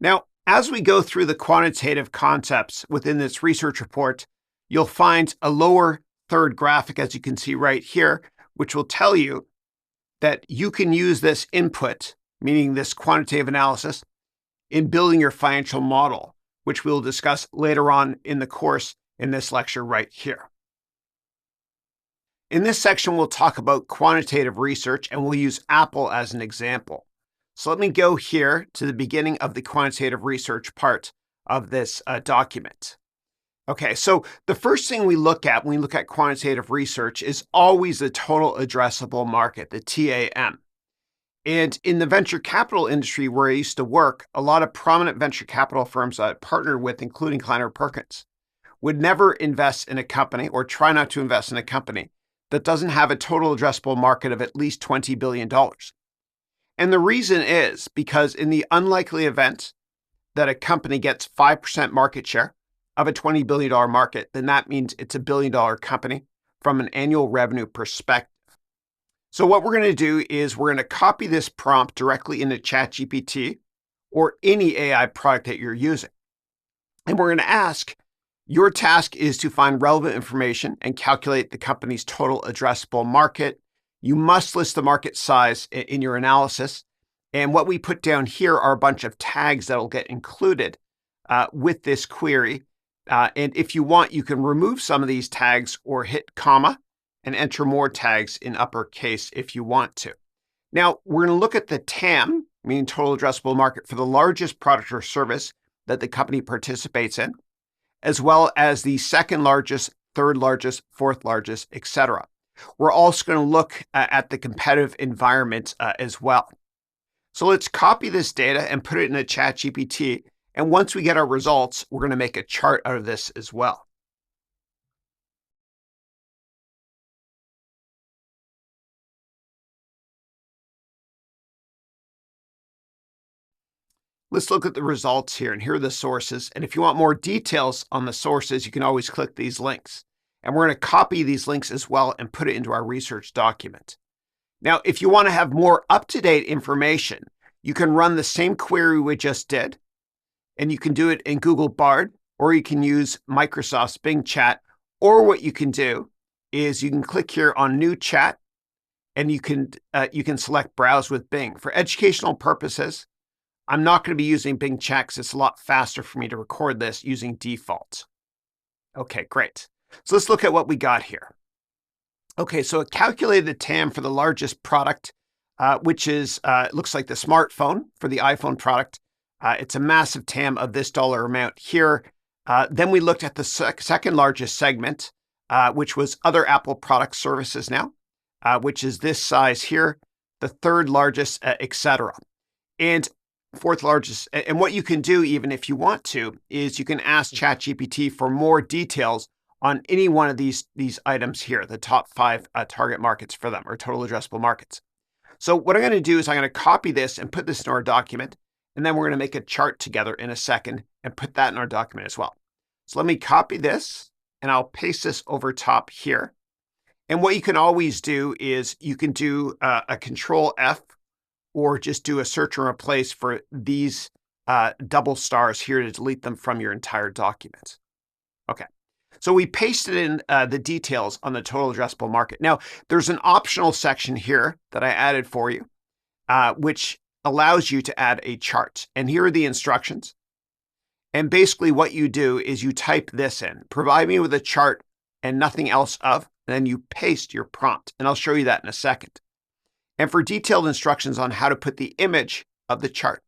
Now, as we go through the quantitative concepts within this research report, you'll find a lower third graphic, as you can see right here, which will tell you that you can use this input, meaning this quantitative analysis, in building your financial model, which we'll discuss later on in the course in this lecture right here. In this section, we'll talk about quantitative research, and we'll use Apple as an example. So let me go here to the beginning of the quantitative research part of this document. Okay, so the first thing we look at when we look at quantitative research is always the total addressable market, the TAM. And in the venture capital industry where I used to work, a lot of prominent venture capital firms I partnered with, including Kleiner Perkins, would never invest in a company or try not to invest in a company that doesn't have a total addressable market of at least $20 billion. And the reason is because in the unlikely event that a company gets 5% market share of a $20 billion market, then that means it's a $1 billion company from an annual revenue perspective. So what we're going to do is we're going to copy this prompt directly into ChatGPT or any AI product that you're using. And we're going to ask, your task is to find relevant information and calculate the company's total addressable market. You must list the market size in your analysis. And what we put down here are a bunch of tags that will get included with this query. And if you want, you can remove some of these tags or hit comma and enter more tags in uppercase if you want to. Now, we're going to look at the TAM, meaning total addressable market, for the largest product or service that the company participates in, as well as the second largest, third largest, fourth largest, etc. We're also going to look at the competitive environment as well. So let's copy this data and put it in a ChatGPT. And once we get our results, we're going to make a chart out of this as well. Let's look at the results here, and here are the sources. And if you want more details on the sources, you can always click these links. And we're going to copy these links as well and put it into our research document. Now, if you want to have more up-to-date information, you can run the same query we just did, and you can do it in Google Bard, or you can use Microsoft's Bing Chat, or what you can do is you can click here on New Chat, and you can select Browse with Bing. For educational purposes, I'm not going to be using Bing Chat because it's a lot faster for me to record this using default. Okay, great. So let's look at what we got here. Okay, so it calculated the TAM for the largest product, which is, it looks like the smartphone for the iPhone product. It's a massive TAM of this dollar amount here. Then we looked at the second largest segment, which was other Apple product services now, which is this size here, the third largest, etc. And fourth largest. And what you can do, even if you want to, is you can ask ChatGPT for more details on any one of these items here, the top 5 target markets for them, or total addressable markets. So what I'm going to do is I'm going to copy this and put this in our document, and then we're going to make a chart together in a second and put that in our document as well. So let me copy this, and I'll paste this over top here. And what you can always do is you can do a Control F, or just do a search and replace for these double stars here to delete them from your entire document. Okay, so we pasted in the details on the total addressable market. Now, there's an optional section here that I added for you, which allows you to add a chart. And here are the instructions. And basically what you do is you type this in, provide me with a chart and nothing else of, and then you paste your prompt. And I'll show you that in a second. And for detailed instructions on how to put the image of the chart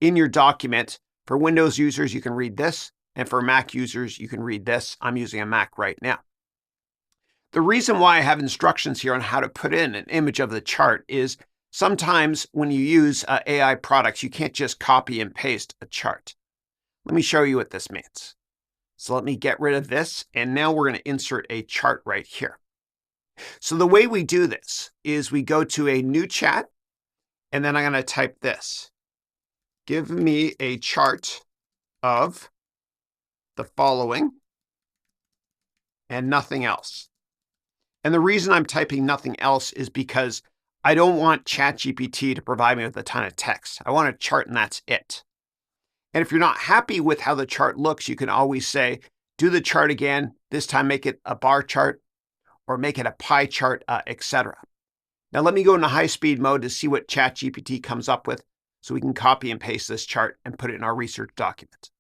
in your document, for Windows users, you can read this. And for Mac users, you can read this. I'm using a Mac right now. The reason why I have instructions here on how to put in an image of the chart is sometimes when you use AI products, you can't just copy and paste a chart. Let me show you what this means. So let me get rid of this. And now we're going to insert a chart right here. So the way we do this is we go to a new chat, and then I'm going to type this. Give me a chart of the following and nothing else. And the reason I'm typing nothing else is because I don't want ChatGPT to provide me with a ton of text. I want a chart and that's it. And if you're not happy with how the chart looks, you can always say, do the chart again, this time make it a bar chart or make it a pie chart, etc. Now let me go into high-speed mode to see what ChatGPT comes up with so we can copy and paste this chart and put it in our research document.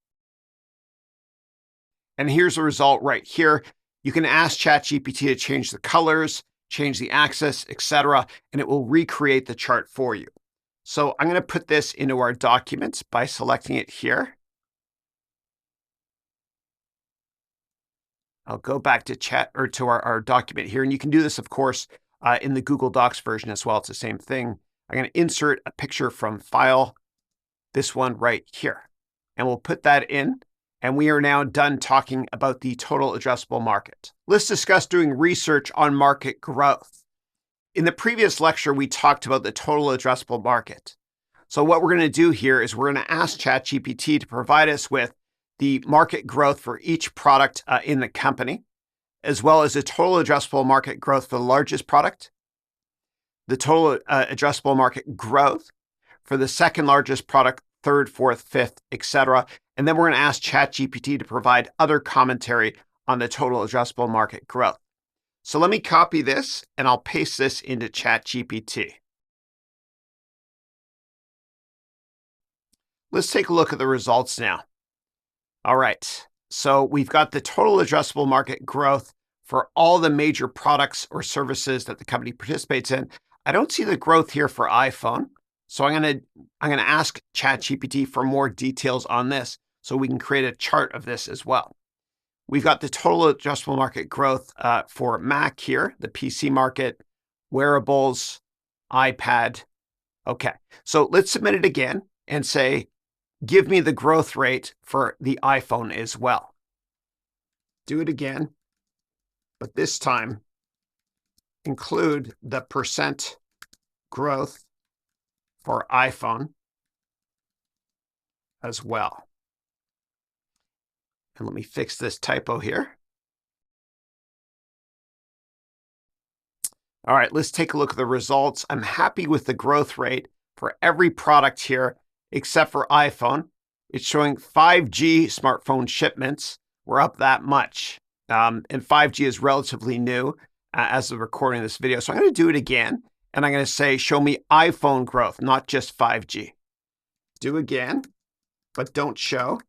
And here's the result right here. You can ask ChatGPT to change the colors, change the axis, etc., and it will recreate the chart for you. So I'm going to put this into our documents by selecting it here. I'll go back to to our document here, and you can do this, of course, in the Google Docs version as well. It's the same thing. I'm going to insert a picture from File, this one right here, and we'll put that in. And we are now done talking about the total addressable market. Let's discuss doing research on market growth. In the previous lecture, we talked about the total addressable market. So what we're going to do here is we're going to ask ChatGPT to provide us with the market growth for each product in the company, as well as the total addressable market growth for the largest product, the total addressable market growth for the second largest product, third, fourth, fifth, etc. And then we're going to ask ChatGPT to provide other commentary on the total addressable market growth. So let me copy this and I'll paste this into ChatGPT. Let's take a look at the results now. All right, so we've got the total addressable market growth for all the major products or services that the company participates in. I don't see the growth here for iPhone. So I'm going to ask ChatGPT for more details on this so we can create a chart of this as well. We've got the total addressable market growth for Mac here, the PC market, wearables, iPad. Okay, so let's submit it again and say, give me the growth rate for the iPhone as well. Do it again, but this time include the percent growth for iPhone as well. And let me fix this typo here. All right, let's take a look at the results. I'm happy with the growth rate for every product here, except for iPhone. It's showing 5G smartphone shipments were up that much. And 5G is relatively new as of recording this video. So I'm going to do it again. And I'm going to say, show me iPhone growth, not just 5G. Do again, but don't show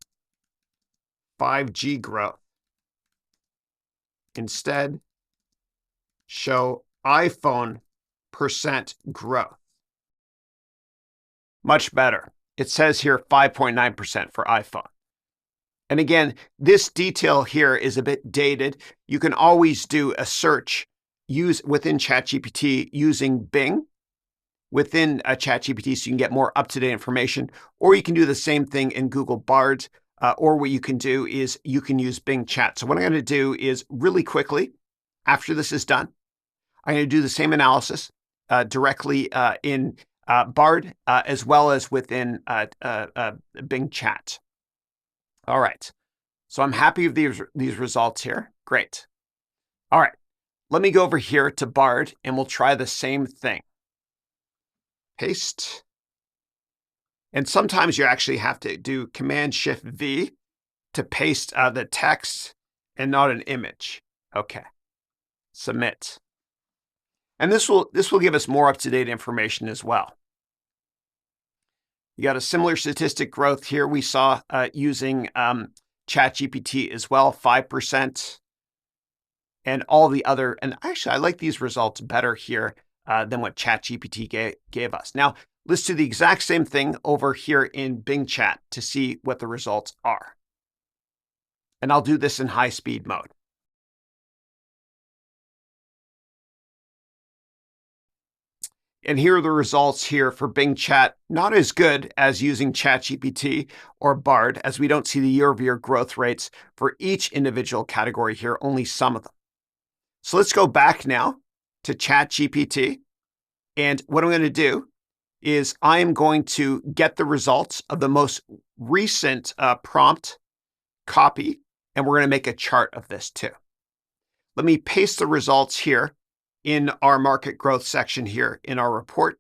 5G growth. Instead, show iPhone percent growth. Much better. It says here 5.9% for iPhone. And again, this detail here is a bit dated. You can always do a search within ChatGPT using Bing within ChatGPT so you can get more up-to-date information, or you can do the same thing in Google Bard, or what you can do is you can use Bing Chat. So what I'm going to do is really quickly, after this is done, I'm going to do the same analysis directly in Bard as well as within Bing Chat. All right, so I'm happy with these results here. Great. All right. Let me go over here to Bard and we'll try the same thing. Paste. And sometimes you actually have to do Command-Shift-V to paste the text and not an image. Okay. Submit. And this will give us more up-to-date information as well. You got a similar statistic growth here we saw using ChatGPT as well, 5%. And all the other, and actually I like these results better here than what ChatGPT gave us. Now, let's do the exact same thing over here in Bing Chat to see what the results are. And I'll do this in high-speed mode. And here are the results here for Bing Chat. Not as good as using ChatGPT or Bard, as we don't see the year-over-year growth rates for each individual category here, only some of them. So let's go back now to ChatGPT. And what I'm going to do is I am going to get the results of the most recent prompt copy, and we're going to make a chart of this too. Let me paste the results here in our market growth section here in our report.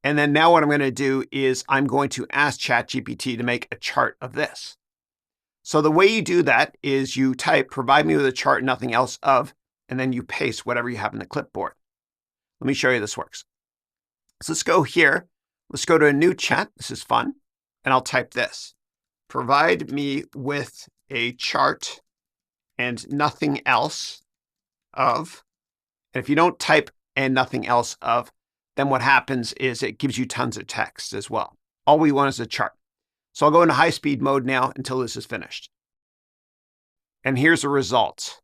And then now what I'm going to do is I'm going to ask ChatGPT to make a chart of this. So the way you do that is you type, provide me with a chart, nothing else of, and then you paste whatever you have in the clipboard. Let me show you this works. So let's go here. Let's go to a new chat. This is fun. And I'll type this. Provide me with a chart and nothing else of. And if you don't type and nothing else of, then what happens is it gives you tons of text as well. All we want is a chart. So I'll go into high-speed mode now until this is finished. And here's the results.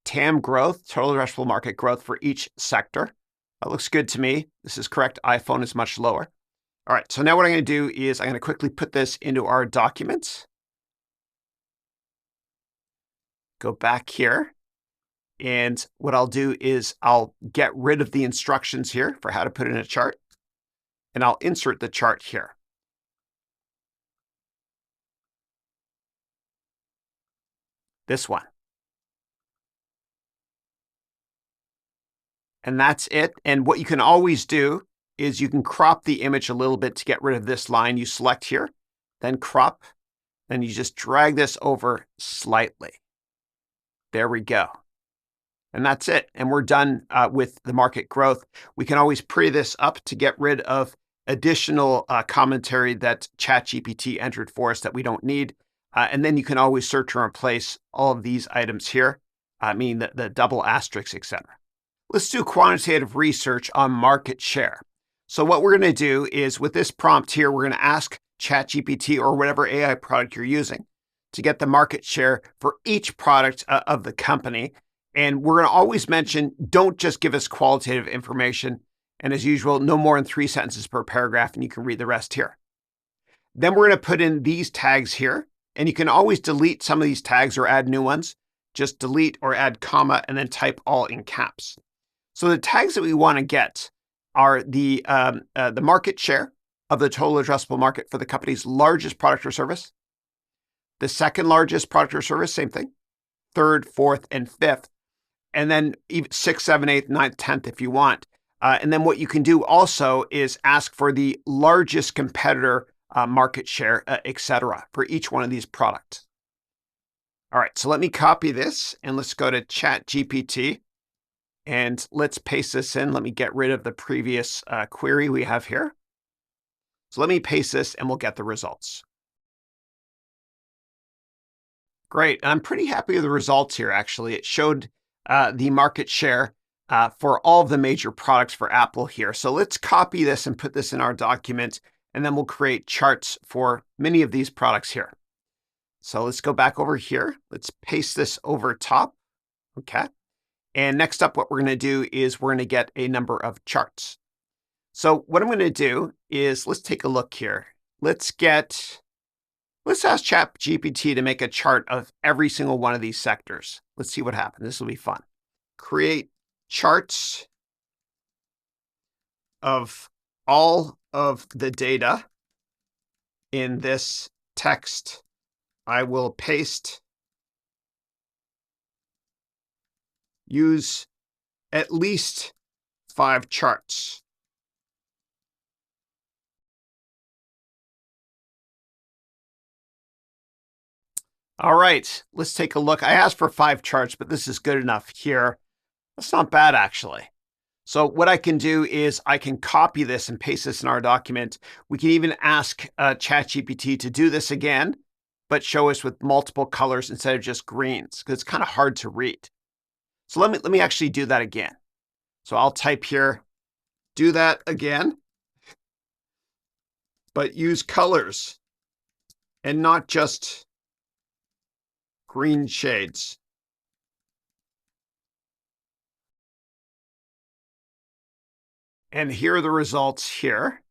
TAM growth, total addressable market growth for each sector. That looks good to me. This is correct. iPhone is much lower. All right, so now what I'm going to do is I'm going to quickly put this into our document. Go back here. And what I'll do is I'll get rid of the instructions here for how to put in a chart. And I'll insert the chart here. This one. And that's it. And what you can always do is you can crop the image a little bit to get rid of this line. You select here, then crop, then you just drag this over slightly. There we go. And that's it. And we're done with the market growth. We can always pre this up to get rid of additional commentary that ChatGPT entered for us that we don't need. And then you can always search and replace all of these items here, meaning the double asterisks, etc. Let's do quantitative research on market share. So what we're going to do is with this prompt here, we're going to ask ChatGPT or whatever AI product you're using to get the market share for each product of the company. And we're going to always mention, don't just give us qualitative information. And as usual, no more than 3 sentences per paragraph, and you can read the rest here. Then we're going to put in these tags here. And you can always delete some of these tags or add new ones. Just delete or add comma and then type all in caps. So the tags that we want to get are the market share of the total addressable market for the company's largest product or service, the second largest product or service, same thing, third, fourth, and fifth, and then 6th, 7th, 8th, 9th, 10th if you want. And then what you can do also is ask for the largest competitor market share, etc., for each one of these products. All right, so let me copy this and let's go to ChatGPT and let's paste this in. Let me get rid of the previous query we have here. So let me paste this and we'll get the results. Great, I'm pretty happy with the results here, actually. It showed the market share for all of the major products for Apple here. So let's copy this and put this in our document. And then we'll create charts for many of these products here. So let's go back over here. Let's paste this over top. Okay. And next up, what we're going to do is we're going to get a number of charts. So what I'm going to do is let's take a look here. Let's ask ChatGPT to make a chart of every single one of these sectors. Let's see what happens. This will be fun. Create charts of all of the data in this text. I will paste, use at least 5 charts. All right, let's take a look. I asked for 5 charts, but this is good enough here. That's not bad, actually. So what I can do is I can copy this and paste this in our document. We can even ask ChatGPT to do this again, but show us with multiple colors instead of just greens, because it's kind of hard to read. So let me actually do that again. So I'll type here, do that again, but use colors and not just green shades. And here are the results here.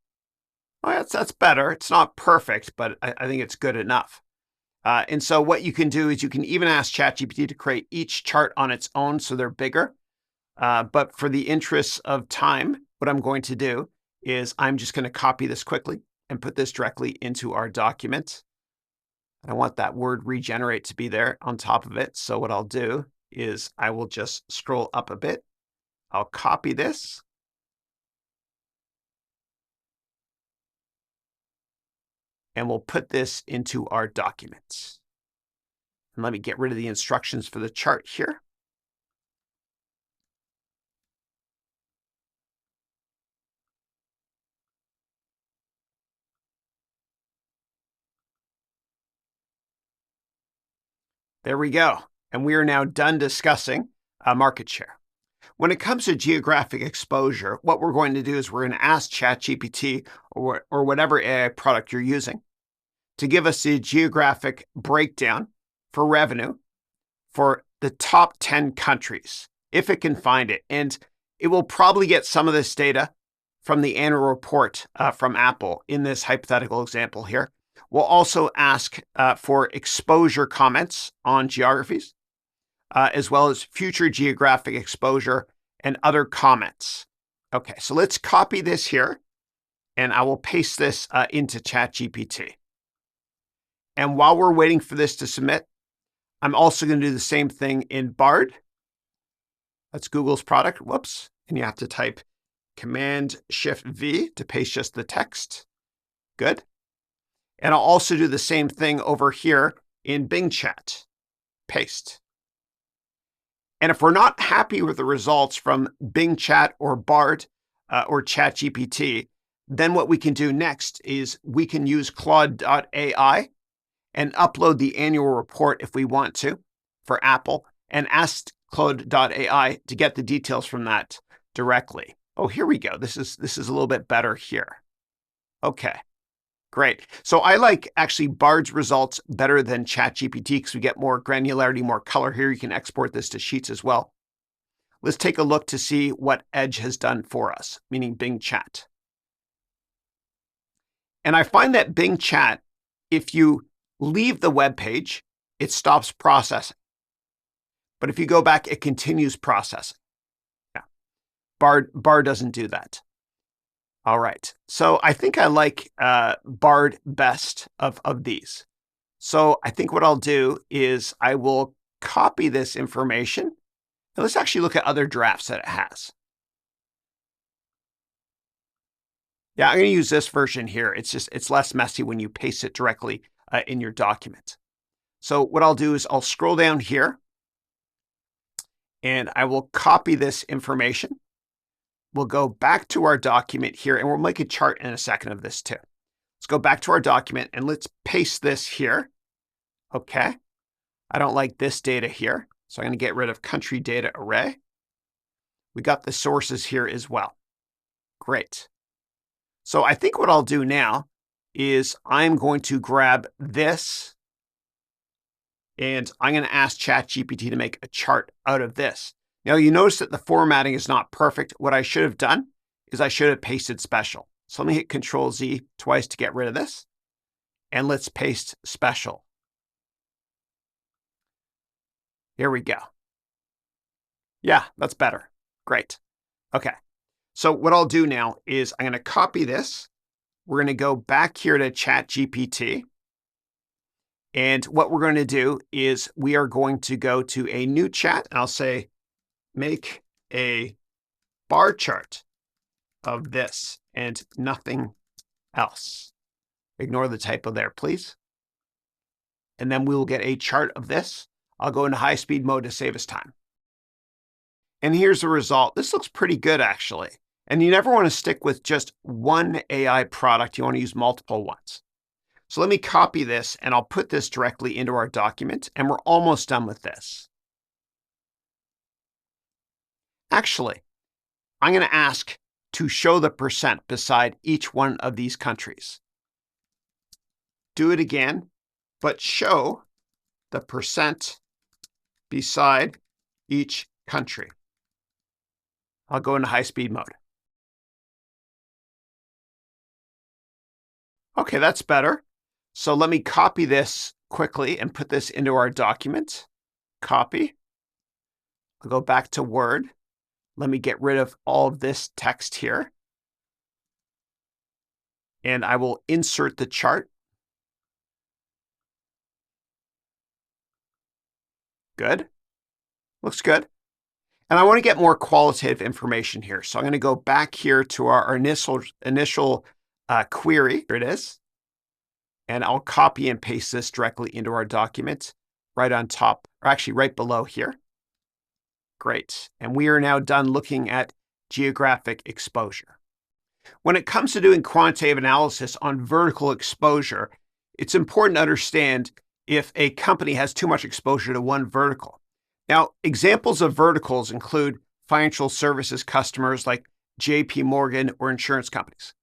Well, that's better. It's not perfect, but I think it's good enough. And so what you can do is you can even ask ChatGPT to create each chart on its own so they're bigger. But for the interests of time, what I'm going to do is I'm just going to copy this quickly and put this directly into our document. I want that word regenerate to be there on top of it. So what I'll do is I will just scroll up a bit. I'll copy this. and we'll put this into our documents. And let me get rid of the instructions for the chart here. There we go. And we are now done discussing market share. When it comes to geographic exposure, what we're going to do is we're going to ask ChatGPT or whatever AI product you're using to give us the geographic breakdown for revenue for the top 10 countries, if it can find it. And it will probably get some of this data from the annual report from Apple in this hypothetical example here. We'll also ask for exposure comments on geographies, as well as future geographic exposure and other comments. Okay, so let's copy this here, and I will paste this into ChatGPT. And while we're waiting for this to submit, I'm also going to do the same thing in Bard. That's Google's product. Whoops. And you have to type Command-Shift-V to paste just the text. Good. And I'll also do the same thing over here in Bing Chat. Paste. And if we're not happy with the results from Bing Chat or Bard or ChatGPT, then what we can do next is we can use Claude.ai and upload the annual report if we want to for Apple and ask Claude.ai to get the details from that directly. Oh, here we go. This is a little bit better here. Okay. Great. So I like actually Bard's results better than ChatGPT because we get more granularity, more color here. You can export this to Sheets as well. Let's take a look to see what Edge has done for us, meaning Bing Chat. And I find that Bing Chat, if you leave the web page, it stops processing. But if you go back, it continues processing. Yeah. Bard doesn't do that. All right, so I think I like Bard best of these. So I think what I'll do is I will copy this information. And let's actually look at other drafts that it has. Yeah, I'm going to use this version here. It's less messy when you paste it directly in your document. So what I'll do is I'll scroll down here and I will copy this information. We'll go back to our document here, and we'll make a chart in a second of this too. Let's go back to our document, and let's paste this here. Okay. I don't like this data here, so I'm going to get rid of country data array. We got the sources here as well. Great. So I think what I'll do now is I'm going to grab this, and I'm going to ask ChatGPT to make a chart out of this. Now, you notice that the formatting is not perfect. What I should have done is I should have pasted special. So let me hit Control-Z twice to get rid of this. And let's paste special. Here we go. Yeah, that's better. Great. Okay. So what I'll do now is I'm going to copy this. We're going to go back here to ChatGPT. And what we're going to do is we are going to go to a new chat, and I'll say, make a bar chart of this and nothing else. Ignore the typo there, please. And then we will get a chart of this. I'll go into high-speed mode to save us time. And here's the result. This looks pretty good, actually. And you never want to stick with just one AI product. You want to use multiple ones. So let me copy this, and I'll put this directly into our document, and we're almost done with this. Actually, I'm going to ask to show the percent beside each one of these countries. Do it again, but show the percent beside each country. I'll go into high-speed mode. Okay, that's better. So let me copy this quickly and put this into our document. Copy. I'll go back to Word. Let me get rid of all of this text here. And I will insert the chart. Good. Looks good. And I want to get more qualitative information here. So I'm going to go back here to our initial query. Here it is. And I'll copy and paste this directly into our document right on top, or actually right below here. Great. And we are now done looking at geographic exposure. When it comes to doing quantitative analysis on vertical exposure, it's important to understand if a company has too much exposure to one vertical. Now, examples of verticals include financial services customers like JP Morgan or insurance companies.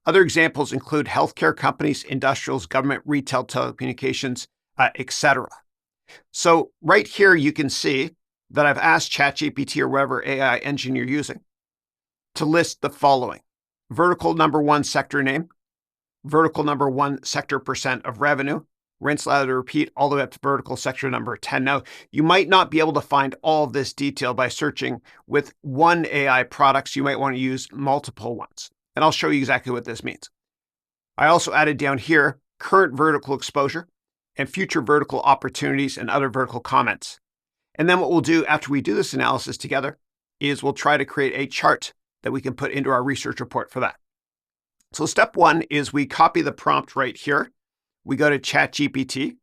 Other examples include healthcare companies, industrials, government, retail, telecommunications, etc. So right here, you can see that I've asked ChatGPT or whatever AI engine you're using to list the following: vertical number 1 sector name, vertical number 1 sector percent of revenue, rinse, lather, repeat, all the way up to vertical sector number 10. Now, you might not be able to find all of this detail by searching with one AI product, so you might want to use multiple ones. And I'll show you exactly what this means. I also added down here current vertical exposure and future vertical opportunities and other vertical comments. And then what we'll do after we do this analysis together is we'll try to create a chart that we can put into our research report for that. So step 1 is we copy the prompt right here. We go to ChatGPT,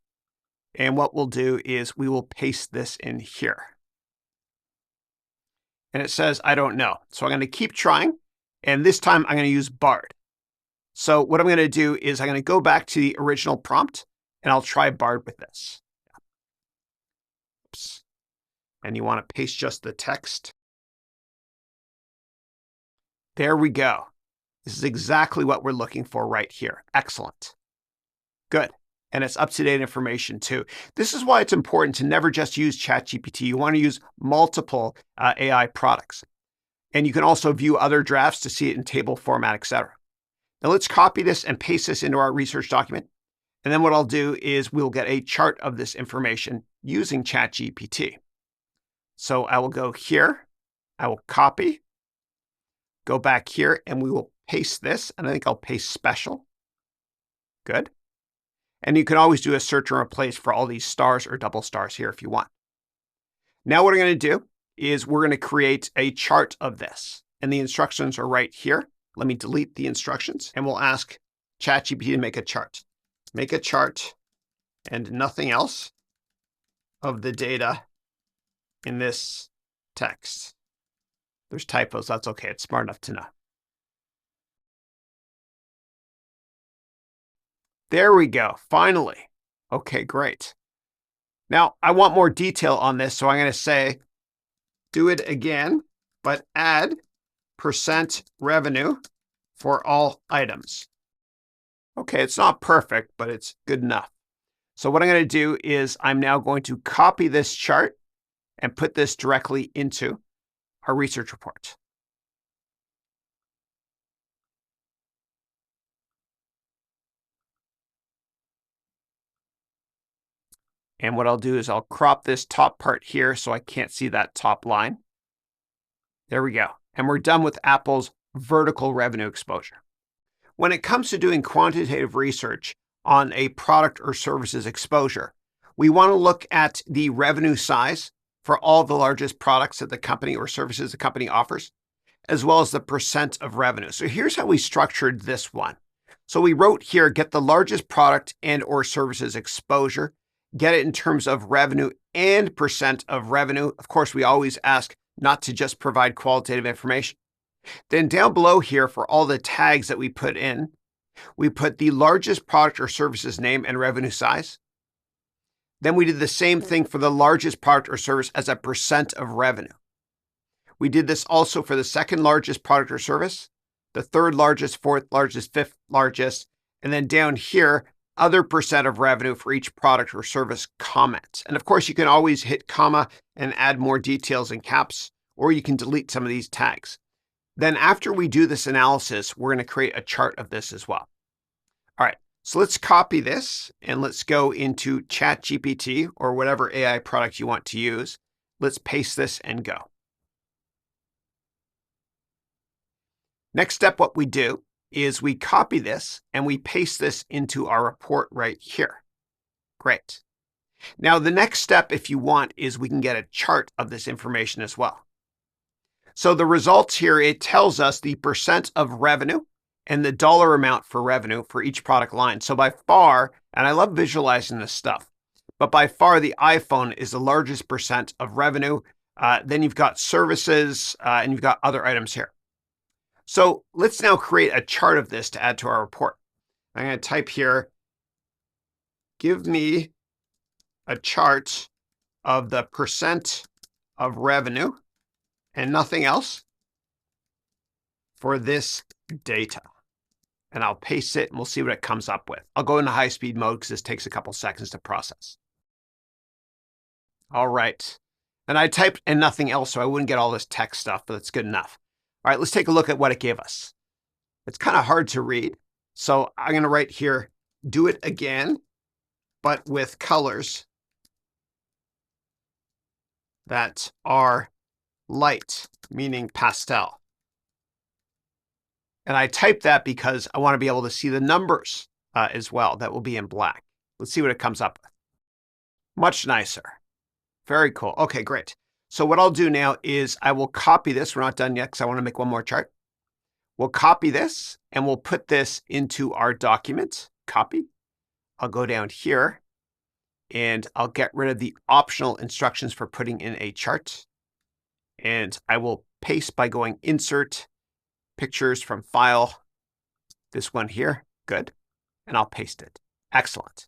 and what we'll do is we will paste this in here. And it says, I don't know. So I'm going to keep trying, and this time I'm going to use Bard. So what I'm going to do is I'm going to go back to the original prompt, and I'll try Bard with this. Oops. And you want to paste just the text. There we go. This is exactly what we're looking for right here. Excellent. Good. And it's up-to-date information too. This is why it's important to never just use ChatGPT. You want to use multiple AI products. And you can also view other drafts to see it in table format, etc. Now let's copy this and paste this into our research document. And then what I'll do is we'll get a chart of this information using ChatGPT. So I will go here, I will copy, go back here, and we will paste this. And I think I'll paste special. Good. And you can always do a search and replace for all these stars or double stars here if you want. Now what I'm going to do is we're going to create a chart of this. And the instructions are right here. Let me delete the instructions, and we'll ask ChatGPT to make a chart. Make a chart and nothing else of the data in this text. There's typos. That's okay. It's smart enough to know. There we go. Finally. Okay, great. Now, I want more detail on this, so I'm going to say, do it again, but add percent revenue for all items. Okay, it's not perfect, but it's good enough. So what I'm going to do is I'm now going to copy this chart and put this directly into our research report. And what I'll do is I'll crop this top part here so I can't see that top line. There we go. And we're done with Apple's vertical revenue exposure. When it comes to doing quantitative research on a product or services exposure, we want to look at the revenue size for all the largest products that the company or services the company offers, as well as the percent of revenue. So here's how we structured this one. So we wrote here, get the largest product and or services exposure, get it in terms of revenue and percent of revenue. Of course, we always ask not to just provide qualitative information. Then down below here, for all the tags that we put in, we put the largest product or services name and revenue size. Then we did the same thing for the largest product or service as a percent of revenue. We did this also for the second largest product or service, the third largest, fourth largest, fifth largest, and then down here, other percent of revenue for each product or service comment. And of course, you can always hit comma and add more details in caps, or you can delete some of these tags. Then after we do this analysis, we're going to create a chart of this as well. All right, so let's copy this and let's go into ChatGPT or whatever AI product you want to use. Let's paste this and go. Next step, what we do is we copy this and we paste this into our report right here. Great. Now, the next step, if you want, is we can get a chart of this information as well. So the results here, it tells us the percent of revenue and the dollar amount for revenue for each product line. So by far, and I love visualizing this stuff, but by far the iPhone is the largest percent of revenue. Then you've got services, and you've got other items here. So let's now create a chart of this to add to our report. I'm going to type here, give me a chart of the percent of revenue and nothing else for this data. And I'll paste it and we'll see what it comes up with. I'll go into high-speed mode because this takes a couple seconds to process. All right. And I typed and nothing else, so I wouldn't get all this text stuff, but that's good enough. All right, let's take a look at what it gave us. It's kind of hard to read. So I'm going to write here, do it again, but with colors that are light, meaning pastel. And I type that because I want to be able to see the numbers as well that will be in black. Let's see what it comes up with. Much nicer. Very cool. Okay, great. So what I'll do now is I will copy this. We're not done yet because I want to make one more chart. We'll copy this and we'll put this into our document. Copy. I'll go down here and I'll get rid of the optional instructions for putting in a chart. And I will paste by going Insert, Pictures from File, this one here. Good. And I'll paste it. Excellent.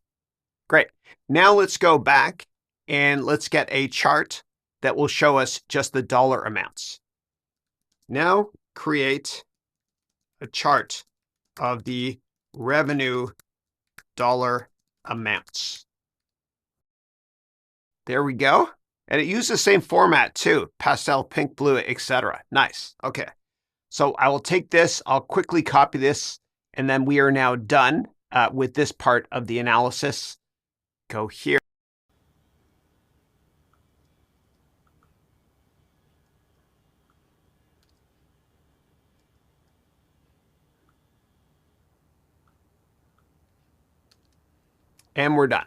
Great. Now let's go back and let's get a chart that will show us just the dollar amounts. Now create a chart of the revenue dollar amounts. There we go. And it used the same format too, pastel, pink, blue, etc. Nice. Okay. So I will take this, I'll quickly copy this, and then we are now done with this part of the analysis. Go here. And we're done.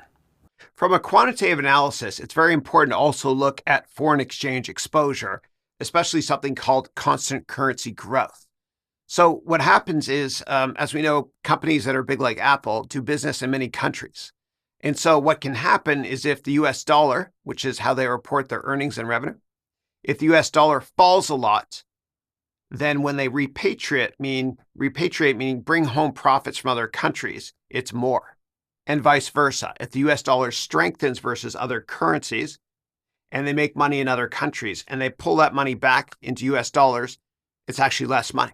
From a quantitative analysis, it's very important to also look at foreign exchange exposure, especially something called constant currency growth. So what happens is, as we know, companies that are big like Apple do business in many countries. And so what can happen is if the US dollar, which is how they report their earnings and revenue, if the US dollar falls a lot, then when they repatriate meaning bring home profits from other countries, it's more. And vice versa. If the US dollar strengthens versus other currencies and they make money in other countries and they pull that money back into US dollars, it's actually less money.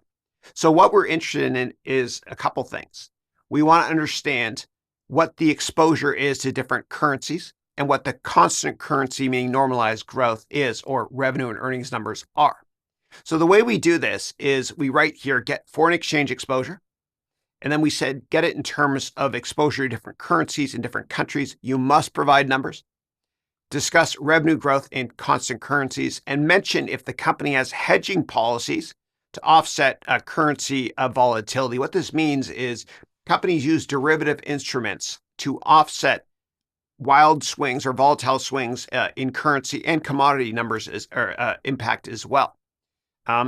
So what we're interested in is a couple things. We want to understand what the exposure is to different currencies and what the constant currency, meaning normalized growth, is, or revenue and earnings numbers are. So the way we do this is we write here, get foreign exchange exposure. And then we said, get it in terms of exposure to different currencies in different countries. You must provide numbers. Discuss revenue growth in constant currencies and mention if the company has hedging policies to offset currency volatility. What this means is companies use derivative instruments to offset wild swings or volatile swings in currency and commodity numbers impact as well.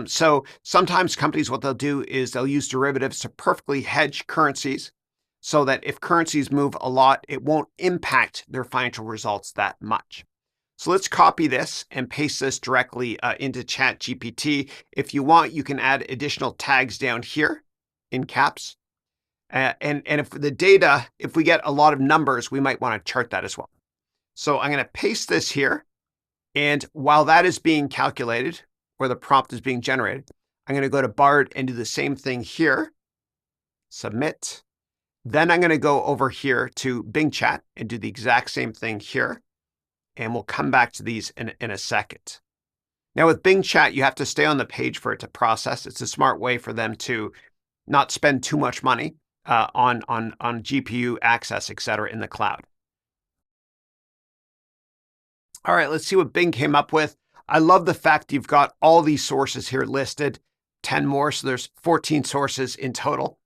So sometimes companies, what they'll do is they'll use derivatives to perfectly hedge currencies so that if currencies move a lot, it won't impact their financial results that much. So let's copy this and paste this directly into ChatGPT. If you want, you can add additional tags down here in caps. And if the data, if we get a lot of numbers, we might want to chart that as well. So I'm going to paste this here. And while that is being calculated, or the prompt is being generated, I'm going to go to Bard and do the same thing here. Submit. Then I'm going to go over here to Bing Chat and do the exact same thing here. And we'll come back to these in a second. Now with Bing Chat, you have to stay on the page for it to process. It's a smart way for them to not spend too much money on GPU access, etc. in the cloud. All right, let's see what Bing came up with. I love the fact you've got all these sources here listed, 10 more, so there's 14 sources in total.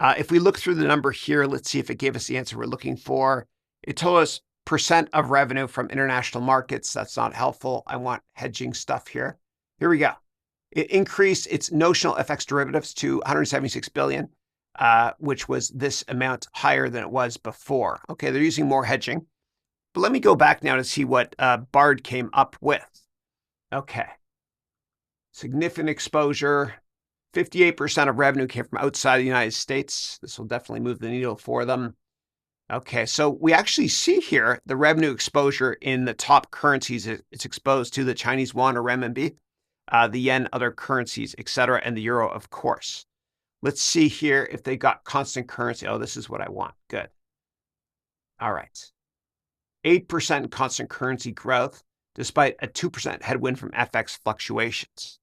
If we look through the number here, let's see if it gave us the answer we're looking for. It told us percent of revenue from international markets. That's not helpful. I want hedging stuff here. Here we go. It increased its notional FX derivatives to 176 billion. which was this amount higher than it was before. Okay, they're using more hedging. But let me go back now to see what Bard came up with. Okay. Significant exposure. 58% of revenue came from outside the United States. This will definitely move the needle for them. Okay, so we actually see here the revenue exposure in the top currencies. It's exposed to the Chinese yuan or renminbi, the yen, other currencies, etc., and the euro, of course. Let's see here if they got constant currency. Oh, this is what I want. Good. All right. 8% constant currency growth, despite a 2% headwind from FX fluctuations.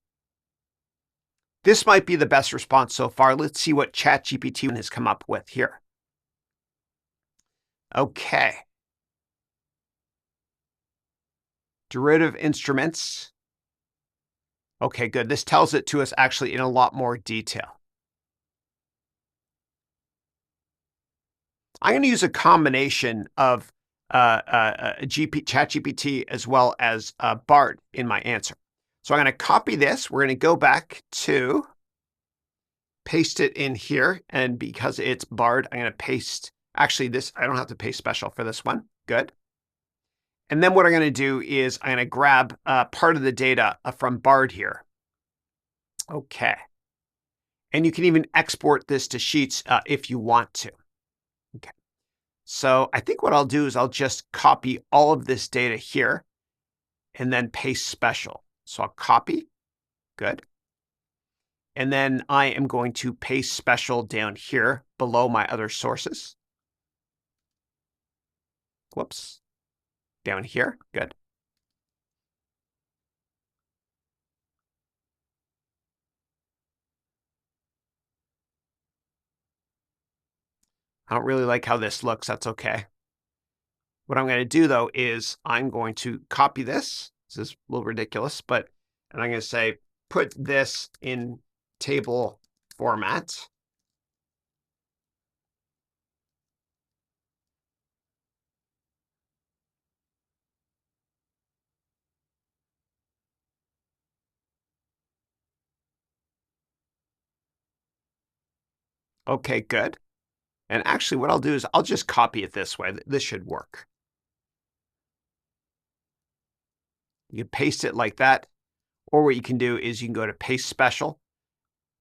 This might be the best response so far. Let's see what ChatGPT has come up with here. Okay. Derivative instruments. Okay, good. This tells it to us actually in a lot more detail. I'm going to use a combination of ChatGPT as well as Bard in my answer. So I'm going to copy this. We're going to go back to paste it in here. And because it's Bard, I'm going to paste, actually this, I don't have to paste special for this one. Good. And then what I'm going to do is I'm going to grab part of the data from Bard here. Okay. And you can even export this to Sheets if you want to. Okay. So I think what I'll do is I'll just copy all of this data here and then paste special. So I'll copy. Good. And then I am going to paste special down here below my other sources. Whoops. Down here. Good. I don't really like how this looks. That's okay. What I'm going to do, though, is I'm going to copy this. This is a little ridiculous, and I'm going to say, put this in table format. Okay, good. And actually, what I'll do is I'll just copy it this way. This should work. You can paste it like that. Or what you can do is you can go to paste special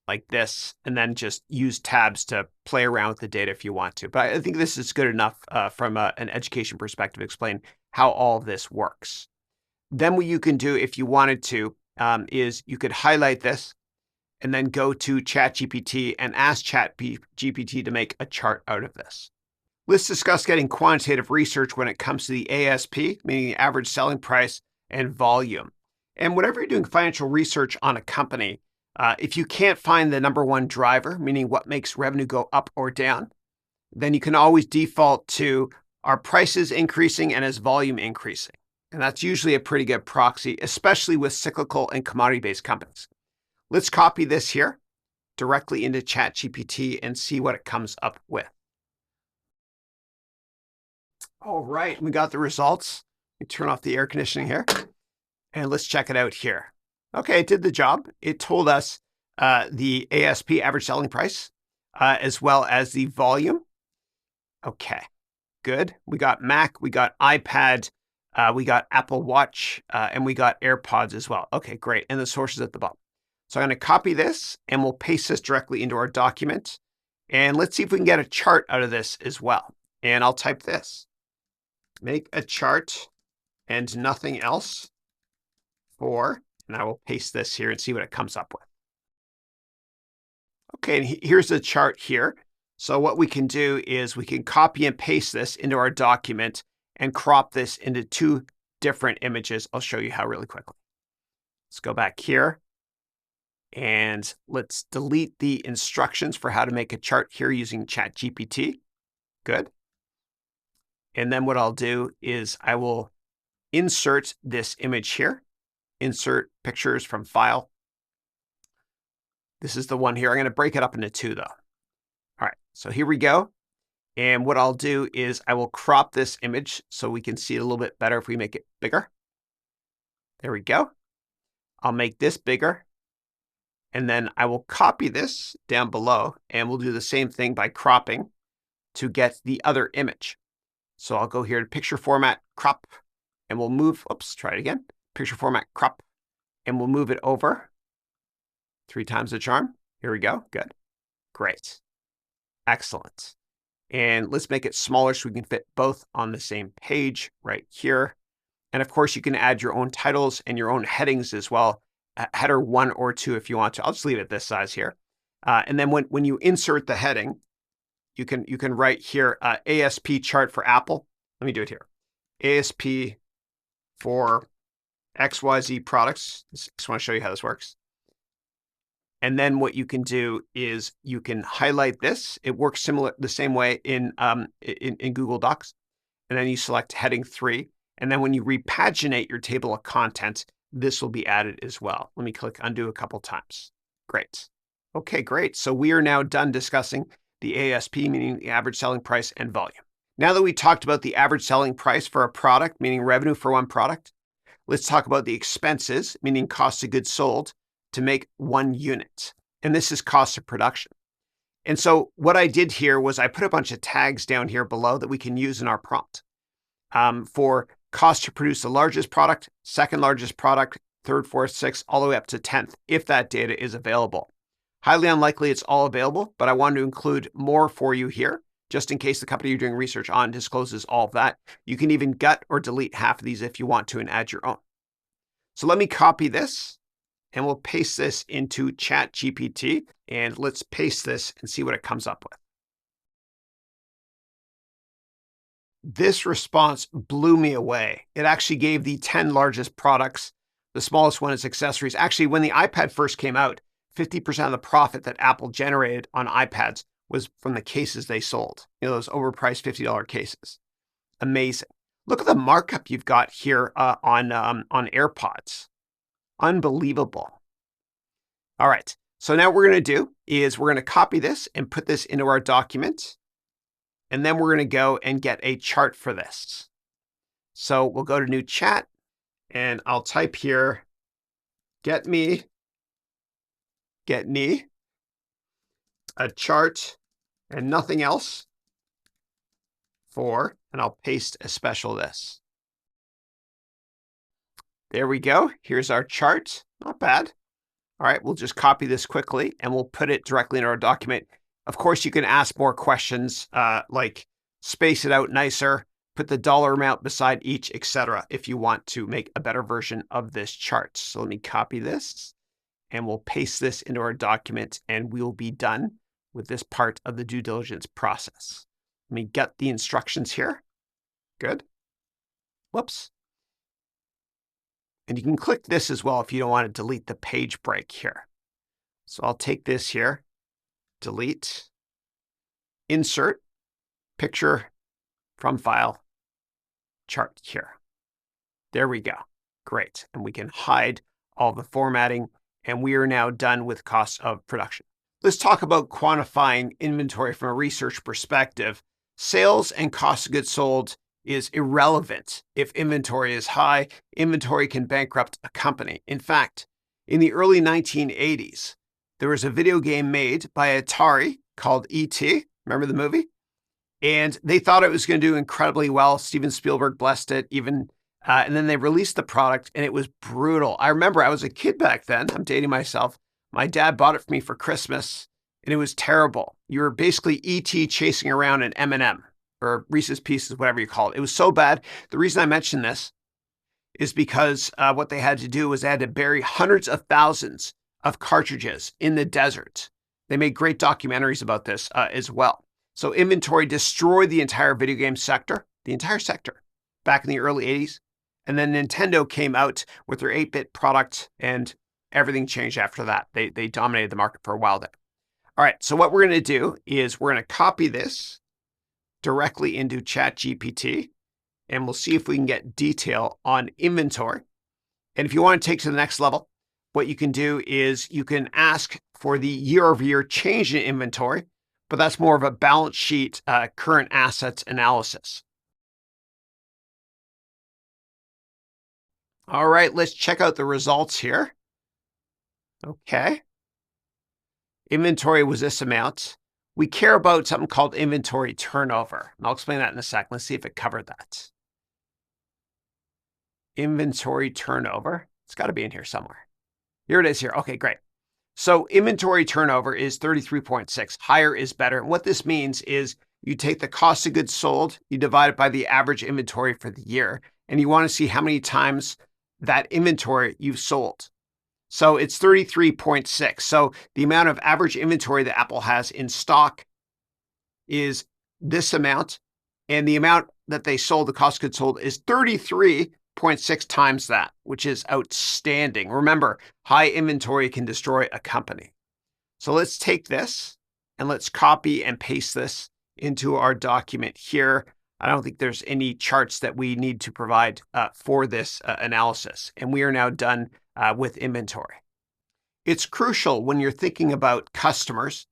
like this, and then just use tabs to play around with the data if you want to. But I think this is good enough from an education perspective to explain how all of this works. Then what you can do if you wanted to is you could highlight this and then go to ChatGPT and ask ChatGPT to make a chart out of this. Let's discuss getting quantitative research when it comes to the ASP, meaning the average selling price, and volume. And whenever you're doing financial research on a company, if you can't find the number one driver, meaning what makes revenue go up or down, then you can always default to are prices increasing and is volume increasing? And that's usually a pretty good proxy, especially with cyclical and commodity-based companies. Let's copy this here directly into ChatGPT and see what it comes up with. All right, we got the results. Let me turn off the air conditioning here. And let's check it out here. Okay, it did the job. It told us the ASP, average selling price, as well as the volume. Okay, good. We got Mac, we got iPad, we got Apple Watch, and we got AirPods as well. Okay, great. And the sources at the bottom. So I'm going to copy this and we'll paste this directly into our document. And let's see if we can get a chart out of this as well. And I'll type this. Make a chart and nothing else for, and I will paste this here and see what it comes up with. Okay, and here's the chart here. So what we can do is we can copy and paste this into our document and crop this into two different images. I'll show you how really quickly. Let's go back here and let's delete the instructions for how to make a chart here using ChatGPT. Good. And then what I'll do is I will insert this image here. Insert pictures from file. This is the one here. I'm going to break it up into two though. All right, so here we go. And what I'll do is I will crop this image so we can see it a little bit better if we make it bigger. There we go. I'll make this bigger. And then I will copy this down below, and we'll do the same thing by cropping to get the other image. So I'll go here to picture format, crop, and we'll move, oops, try it again. Picture format, crop, and we'll move it over 3 times the charm. Here we go, good, great, excellent. And let's make it smaller so we can fit both on the same page right here. And of course, you can add your own titles and your own headings as well, header 1 or 2 if you want to. I'll just leave it this size here. And then when you insert the heading, you can write here ASP chart for Apple. Let me do it here. ASP for XYZ products. I just want to show you how this works. And then what you can do is you can highlight this. It works the same way in Google Docs. And then you select heading 3. And then when you repaginate your table of contents, this will be added as well. Let me click undo a couple times. Great. Okay, great. So we are now done discussing the ASP, meaning the average selling price and volume. Now that we talked about the average selling price for a product, meaning revenue for one product, let's talk about the expenses, meaning cost of goods sold, to make 1 unit. And this is cost of production. And so what I did here was I put a bunch of tags down here below that we can use in our prompt for cost to produce the largest product, second largest product, third, fourth, sixth, all the way up to 10th, if that data is available. Highly unlikely it's all available, but I wanted to include more for you here, just in case the company you're doing research on discloses all of that. You can even gut or delete half of these if you want to and add your own. So let me copy this, and we'll paste this into ChatGPT, and let's paste this and see what it comes up with. This response blew me away. It actually gave the 10 largest products. The smallest one is accessories. Actually, when the iPad first came out, 50% of the profit that Apple generated on iPads was from the cases they sold. You know, those overpriced $50 cases. Amazing. Look at the markup you've got here on AirPods. Unbelievable. All right. So now what we're going to do is we're going to copy this and put this into our document. And then we're going to go and get a chart for this. So we'll go to new chat, and I'll type here, get me a chart and nothing else for, and I'll paste a special this. There we go. Here's our chart. Not bad. All right, we'll just copy this quickly and we'll put it directly in our document. Of course, you can ask more questions like space it out nicer, put the dollar amount beside each, etc. if you want to make a better version of this chart. So let me copy this and we'll paste this into our document and we'll be done with this part of the due diligence process. Let me get the instructions here. Good. Whoops. And you can click this as well if you don't want to delete the page break here. So I'll take this here, delete, insert, picture from file, chart here. There we go. Great. And we can hide all the formatting, and we are now done with cost of production. Let's talk about quantifying inventory from a research perspective. Sales and cost of goods sold is irrelevant. If inventory is high, inventory can bankrupt a company. In fact, in the early 1980s, there was a video game made by Atari called E.T. Remember the movie? And they thought it was going to do incredibly well. Steven Spielberg blessed it even. And then they released the product and it was brutal. I remember I was a kid back then. I'm dating myself. My dad bought it for me for Christmas and it was terrible. You were basically E.T. chasing around an M&M or Reese's Pieces, whatever you call it. It was so bad. The reason I mention this is because what they had to do was they had to bury hundreds of thousands of cartridges in the desert. They made great documentaries about this as well. So inventory destroyed the entire video game sector, back in the early 80s. And then Nintendo came out with their 8-bit product and everything changed after that. They dominated the market for a while there. All right, so what we're going to do is we're going to copy this directly into ChatGPT and we'll see if we can get detail on inventory. And if you want to take to the next level, what you can do is you can ask for the year-over-year change in inventory, but that's more of a balance sheet current assets analysis. All right, let's check out the results here. Okay, Inventory was this amount. We care about something called inventory turnover. And I'll explain that in a second. Let's see if it covered that. Inventory turnover. It's got to be in here somewhere. Here it is here. Okay, great. So inventory turnover is 33.6. Higher is better. And what this means is you take the cost of goods sold, you divide it by the average inventory for the year, and you want to see how many times that inventory you've sold. So it's 33.6. So the amount of average inventory that Apple has in stock is this amount, and the amount that they sold, the cost of goods sold, is 33.6 times that, which is outstanding. Remember, high inventory can destroy a company. So let's take this and let's copy and paste this into our document here. I don't think there's any charts that we need to provide for this analysis. And we are now done with inventory. It's crucial when you're thinking about customers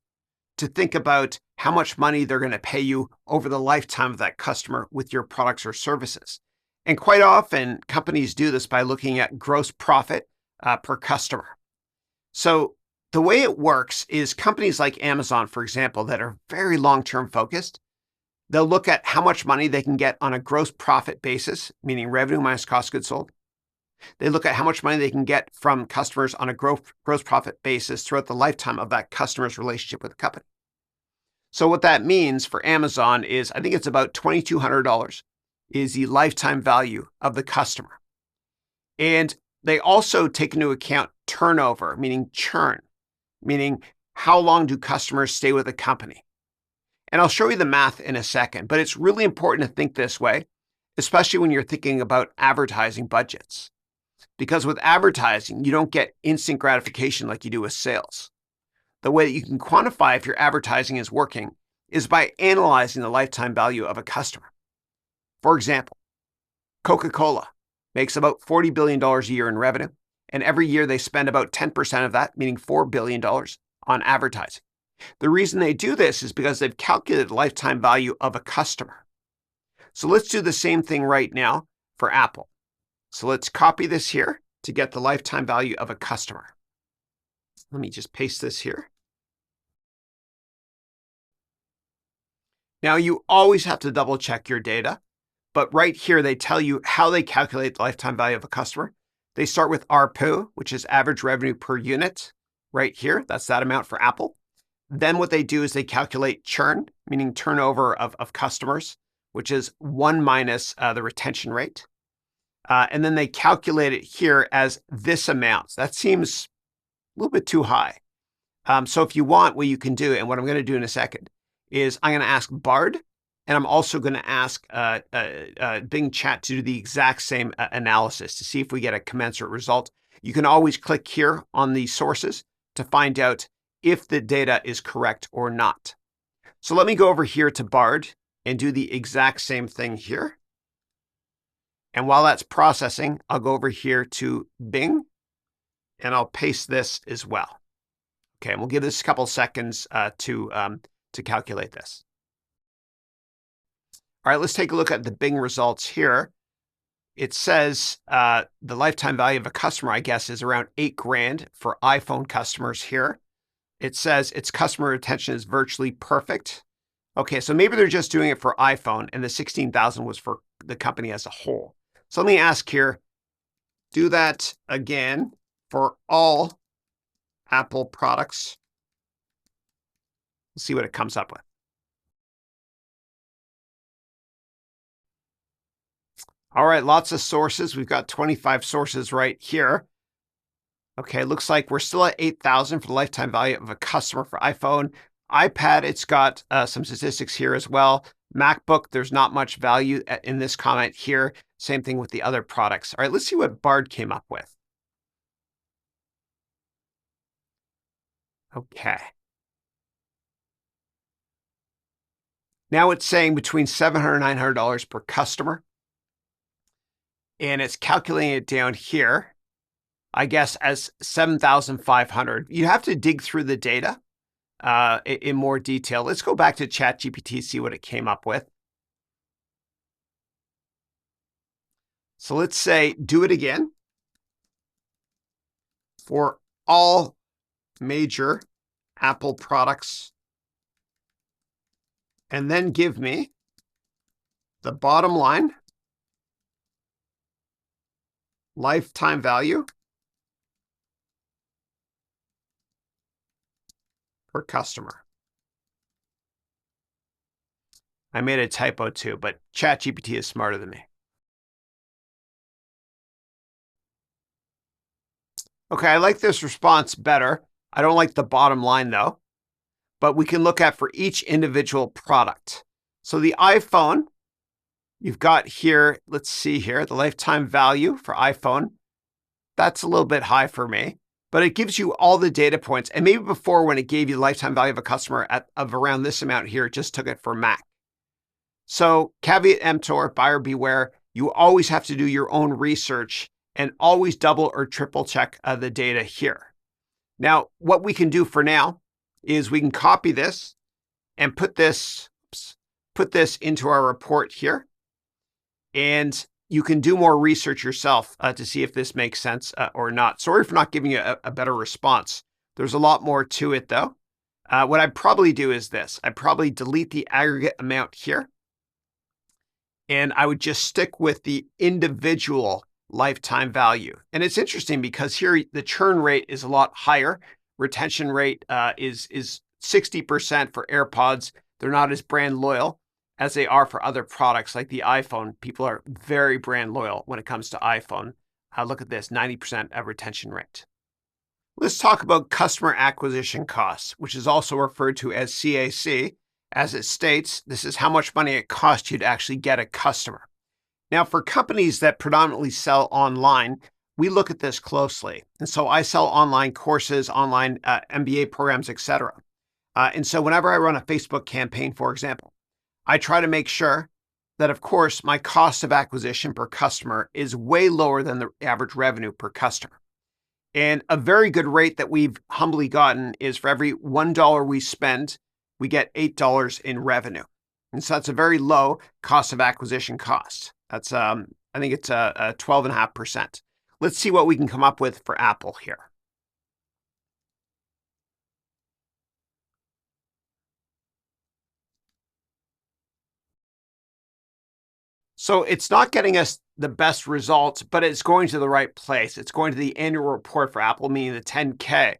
to think about how much money they're going to pay you over the lifetime of that customer with your products or services. And quite often, companies do this by looking at gross profit per customer. So the way it works is companies like Amazon, for example, that are very long-term focused, they'll look at how much money they can get on a gross profit basis, meaning revenue minus cost of goods sold. They look at how much money they can get from customers on a gross profit basis throughout the lifetime of that customer's relationship with the company. So what that means for Amazon is, I think it's about $2,200 is the lifetime value of the customer. And they also take into account turnover, meaning churn, meaning how long do customers stay with a company. And I'll show you the math in a second, but it's really important to think this way, especially when you're thinking about advertising budgets. Because with advertising, you don't get instant gratification like you do with sales. The way that you can quantify if your advertising is working is by analyzing the lifetime value of a customer. For example, Coca-Cola makes about $40 billion a year in revenue, and every year they spend about 10% of that, meaning $4 billion, on advertising. The reason they do this is because they've calculated the lifetime value of a customer. So let's do the same thing right now for Apple. So let's copy this here to get the lifetime value of a customer. Let me just paste this here. Now, you always have to double check your data, but right here, they tell you how they calculate the lifetime value of a customer. They start with ARPU, which is average revenue per unit, right here. That's that amount for Apple. Then what they do is they calculate churn, meaning turnover of customers, which is 1 minus the retention rate. And then they calculate it here as this amount. That seems a little bit too high. So if you want, what you can do, and what I'm going to do in a second, is I'm going to ask Bard, and I'm also going to ask Bing Chat to do the exact same analysis to see if we get a commensurate result. You can always click here on the sources to find out if the data is correct or not. So let me go over here to Bard and do the exact same thing here. And while that's processing, I'll go over here to Bing, and I'll paste this as well. Okay, and we'll give this a couple seconds to calculate this. All right, let's take a look at the Bing results here. It says the lifetime value of a customer, I guess, is around $8 grand for iPhone customers here. It says its customer retention is virtually perfect. Okay, so maybe they're just doing it for iPhone, and the 16,000 was for the company as a whole. So let me ask here, do that again for all Apple products. Let's see what it comes up with. All right, lots of sources. We've got 25 sources right here. Okay, looks like we're still at 8,000 for the lifetime value of a customer for iPhone. iPad, it's got some statistics here as well. MacBook, there's not much value in this comment here. Same thing with the other products. All right, let's see what Bard came up with. Okay. Now it's saying between $700 and $900 per customer. And it's calculating it down here, I guess, as 7,500. You have to dig through the data in more detail. Let's go back to ChatGPT, see what it came up with. So let's say, do it again for all major Apple products, and then give me the bottom line, lifetime value per customer. I made a typo too, but ChatGPT is smarter than me. Okay, I like this response better. I don't like the bottom line though, but we can look at for each individual product. So the iPhone, you've got here, let's see here, the lifetime value for iPhone. That's a little bit high for me, but it gives you all the data points. And maybe before, when it gave you the lifetime value of a customer of around this amount here, it just took it for Mac. So caveat emptor, buyer beware, you always have to do your own research and always double or triple check the data here. Now, what we can do for now is we can copy this and put this into our report here. And you can do more research yourself to see if this makes sense or not. Sorry for not giving you a better response. There's a lot more to it though. What I'd probably do is this. I'd probably delete the aggregate amount here. And I would just stick with the individual lifetime value. And it's interesting because here the churn rate is a lot higher. Retention rate is 60% for AirPods. They're not as brand loyal as they are for other products like the iPhone. People are very brand loyal when it comes to iPhone. Look at this, 90% of retention rate. Let's talk about customer acquisition costs, which is also referred to as CAC. As it states, this is how much money it costs you to actually get a customer. Now, for companies that predominantly sell online, we look at this closely. And so I sell online courses, online MBA programs, etc. And so whenever I run a Facebook campaign, for example, I try to make sure that, of course, my cost of acquisition per customer is way lower than the average revenue per customer. And a very good rate that we've humbly gotten is for every $1 we spend, we get $8 in revenue. And so that's a very low cost of acquisition cost. That's, I think it's 12.5%. Let's see what we can come up with for Apple here. So it's not getting us the best results, but it's going to the right place. It's going to the annual report for Apple, meaning the 10K.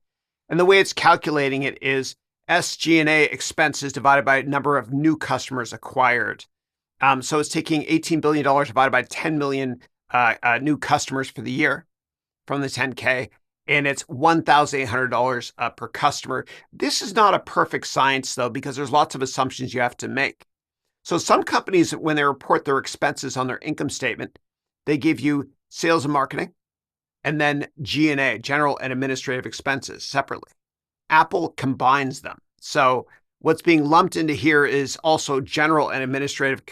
And the way it's calculating it is SG&A expenses divided by number of new customers acquired. So it's taking $18 billion divided by 10 million new customers for the year from the 10K, and it's $1,800 per customer. This is not a perfect science, though, because there's lots of assumptions you have to make. So some companies, when they report their expenses on their income statement, they give you sales and marketing, and then G&A, general and administrative expenses, separately. Apple combines them. So what's being lumped into here is also general and administrative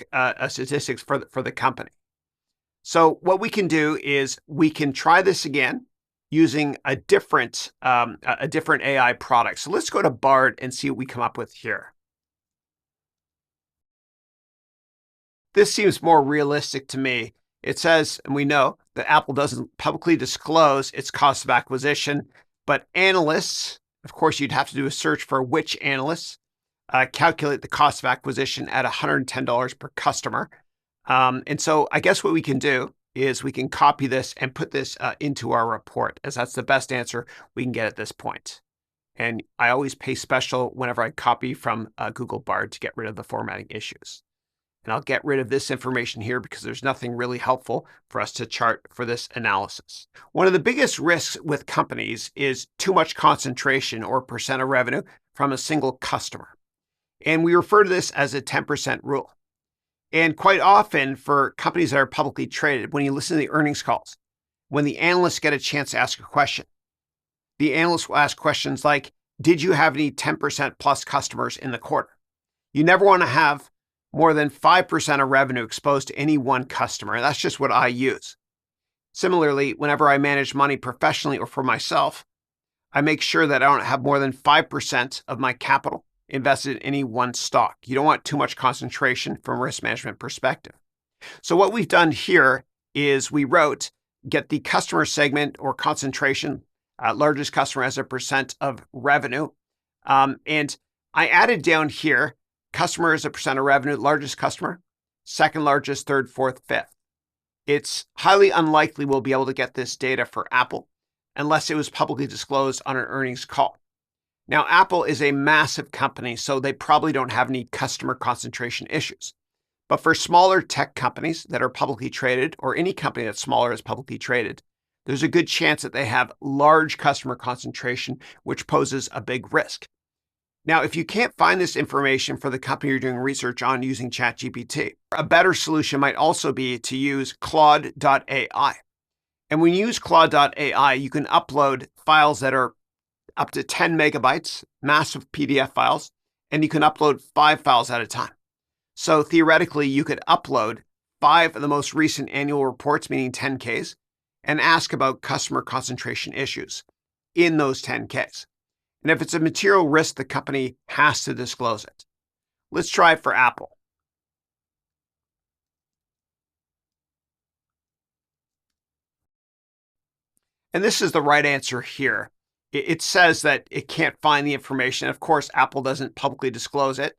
statistics for the company. So what we can do is we can try this again using a different AI product. So let's go to Bard and see what we come up with here. This seems more realistic to me. It says, and we know that Apple doesn't publicly disclose its cost of acquisition, but analysts, of course, you'd have to do a search for which analysts calculate the cost of acquisition at $110 per customer. And so I guess what we can do is we can copy this and put this into our report, as that's the best answer we can get at this point. And I always pay special whenever I copy from Google Bard to get rid of the formatting issues. And I'll get rid of this information here because there's nothing really helpful for us to chart for this analysis. One of the biggest risks with companies is too much concentration or percent of revenue from a single customer. And we refer to this as a 10% rule. And quite often for companies that are publicly traded, when you listen to the earnings calls, when the analysts get a chance to ask a question, the analysts will ask questions like, did you have any 10% plus customers in the quarter? You never want to have more than 5% of revenue exposed to any one customer. And that's just what I use. Similarly, whenever I manage money professionally or for myself, I make sure that I don't have more than 5% of my capital invested in any one stock. You don't want too much concentration from a risk management perspective. So what we've done here is we wrote, get the customer segment or concentration, largest customer as a percent of revenue, And I added down here, customer as a percent of revenue, largest customer, second largest, third, fourth, fifth. It's highly unlikely we'll be able to get this data for Apple unless it was publicly disclosed on an earnings call. Now, Apple is a massive company, so they probably don't have any customer concentration issues. But for smaller tech companies that are publicly traded, or any company that's smaller is publicly traded, there's a good chance that they have large customer concentration, which poses a big risk. Now, if you can't find this information for the company you're doing research on using ChatGPT, a better solution might also be to use Claude.ai. And when you use Claude.ai, you can upload files that are up to 10 megabytes, massive PDF files, and you can upload 5 files at a time. So theoretically, you could upload 5 of the most recent annual reports, meaning 10Ks, and ask about customer concentration issues in those 10Ks. And if it's a material risk, the company has to disclose it. Let's try it for Apple. And this is the right answer here. It says that it can't find the information. Of course, Apple doesn't publicly disclose it.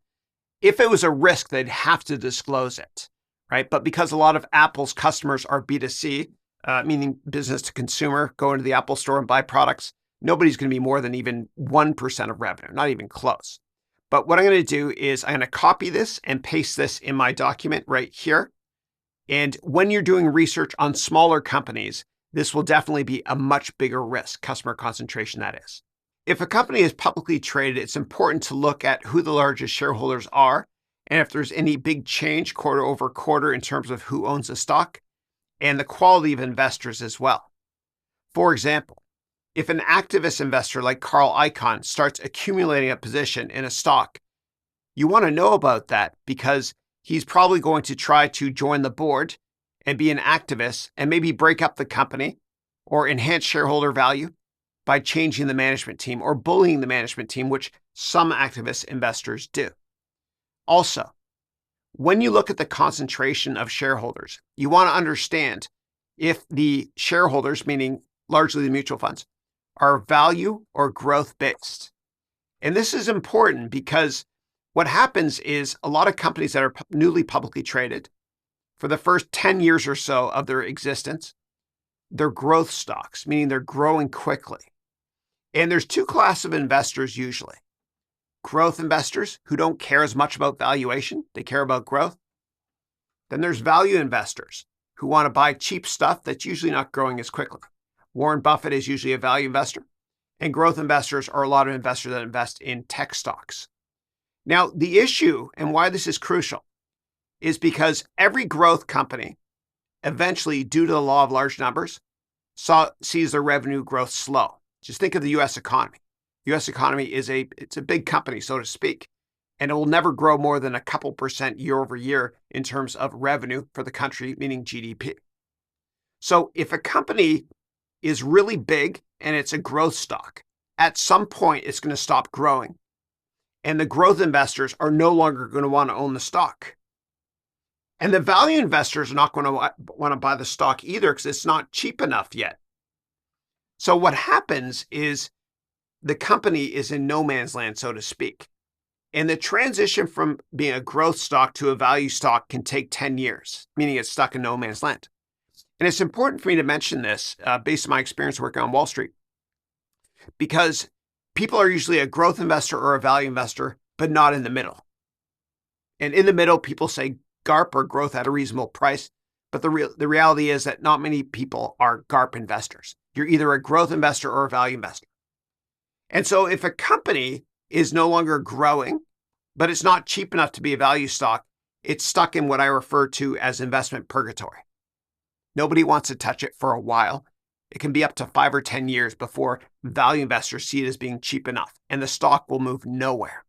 If it was a risk, they'd have to disclose it, right? But because a lot of Apple's customers are B2C, meaning business to consumer, go into the Apple store and buy products, nobody's going to be more than even 1% of revenue, not even close. But what I'm going to do is I'm going to copy this and paste this in my document right here. And when you're doing research on smaller companies, this will definitely be a much bigger risk, customer concentration that is. If a company is publicly traded, it's important to look at who the largest shareholders are and if there's any big change quarter over quarter in terms of who owns the stock and the quality of investors as well. For example, if an activist investor like Carl Icahn starts accumulating a position in a stock, you want to know about that because he's probably going to try to join the board and be an activist and maybe break up the company or enhance shareholder value by changing the management team or bullying the management team, which some activist investors do. Also, when you look at the concentration of shareholders, you want to understand if the shareholders, meaning largely the mutual funds, are value or growth based. And this is important because what happens is a lot of companies that are newly publicly traded, for the first 10 years or so of their existence, they're growth stocks, meaning they're growing quickly. And there's 2 classes of investors usually. Growth investors who don't care as much about valuation, they care about growth. Then there's value investors who want to buy cheap stuff that's usually not growing as quickly. Warren Buffett is usually a value investor, and growth investors are a lot of investors that invest in tech stocks. Now, the issue and why this is crucial is because every growth company eventually, due to the law of large numbers, sees their revenue growth slow. Just think of the U.S. economy. The U.S. economy it's a big company, so to speak, and it will never grow more than a couple percent year over year in terms of revenue for the country, meaning GDP. So if a company is really big and it's a growth stock, at some point it's going to stop growing. And the growth investors are no longer going to want to own the stock. And the value investors are not going to want to buy the stock either because it's not cheap enough yet. So what happens is the company is in no man's land, so to speak. And the transition from being a growth stock to a value stock can take 10 years, meaning it's stuck in no man's land. And it's important for me to mention this based on my experience working on Wall Street, because people are usually a growth investor or a value investor, but not in the middle. And in the middle, people say GARP or growth at a reasonable price. But the reality is that not many people are GARP investors. You're either a growth investor or a value investor. And so if a company is no longer growing, but it's not cheap enough to be a value stock, it's stuck in what I refer to as investment purgatory. Nobody wants to touch it for a while. It can be up to 5 or 10 years before value investors see it as being cheap enough, and the stock will move nowhere.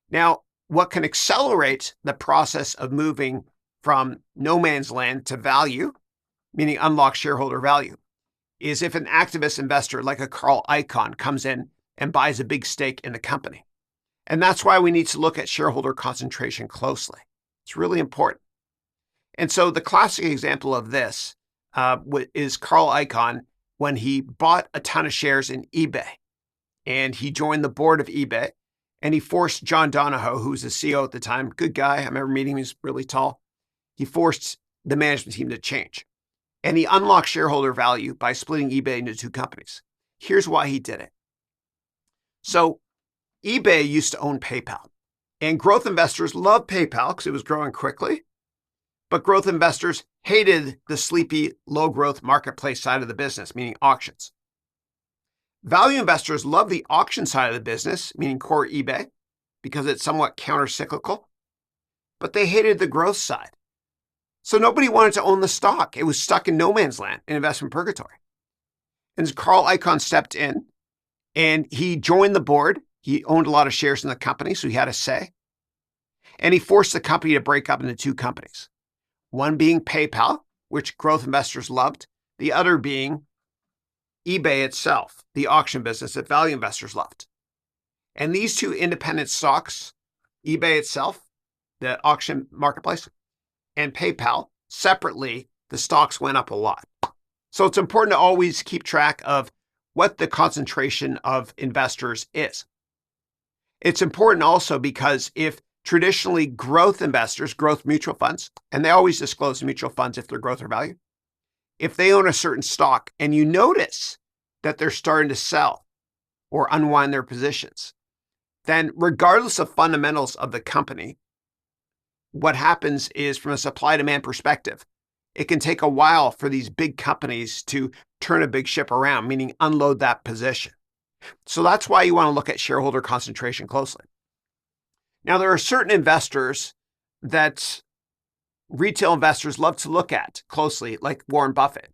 Now, what can accelerate the process of moving from no man's land to value, meaning unlock shareholder value, is if an activist investor like a Carl Icahn comes in and buys a big stake in the company. And that's why we need to look at shareholder concentration closely. It's really important. And so the classic example of this is Carl Icahn when he bought a ton of shares in eBay. and he joined the board of eBay, and he forced John Donahoe, who was the CEO at the time, good guy, I remember meeting him, he's really tall. He forced the management team to change. And he unlocked shareholder value by splitting eBay into two companies. Here's why he did it. So eBay used to own PayPal, and growth investors loved PayPal because it was growing quickly, but growth investors hated the sleepy, low-growth marketplace side of the business, meaning auctions. Value investors love the auction side of the business, meaning core eBay, because it's somewhat counter-cyclical, but they hated the growth side. So nobody wanted to own the stock. It was stuck in no man's land, in investment purgatory. And Carl Icahn stepped in, and he joined the board. He owned a lot of shares in the company, so he had a say. And he forced the company to break up into two companies, one being PayPal, which growth investors loved, the other being eBay itself, the auction business that value investors loved. And these two independent stocks, eBay itself, the auction marketplace, and PayPal, separately, the stocks went up a lot. So it's important to always keep track of what the concentration of investors is. It's important also because if traditionally growth investors, growth mutual funds, and they always disclose mutual funds if they're growth or value, if they own a certain stock and you notice that they're starting to sell or unwind their positions, then regardless of fundamentals of the company, what happens is from a supply-demand perspective, it can take a while for these big companies to turn a big ship around, meaning unload that position. So that's why you want to look at shareholder concentration closely. Now, there are certain investors that retail investors love to look at closely, like Warren Buffett.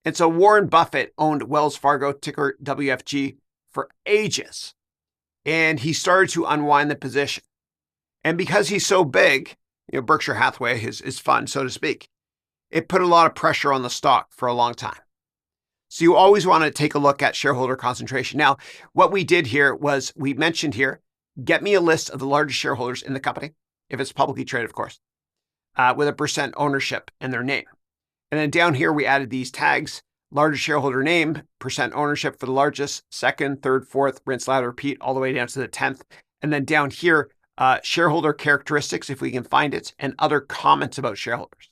And so Warren Buffett owned Wells Fargo, ticker WFG, for ages. And he started to unwind the position. And because he's so big, Berkshire Hathaway is fun, so to speak, it put a lot of pressure on the stock for a long time. So you always want to take a look at shareholder concentration. Now, what we did here was we mentioned here, get me a list of the largest shareholders in the company, if it's publicly traded, of course, with a percent ownership and their name. And then down here, we added these tags, largest shareholder name, percent ownership for the largest, second, third, fourth, rinse, lather, repeat, all the way down to the 10th. And then down here, shareholder characteristics, if we can find it, and other comments about shareholders.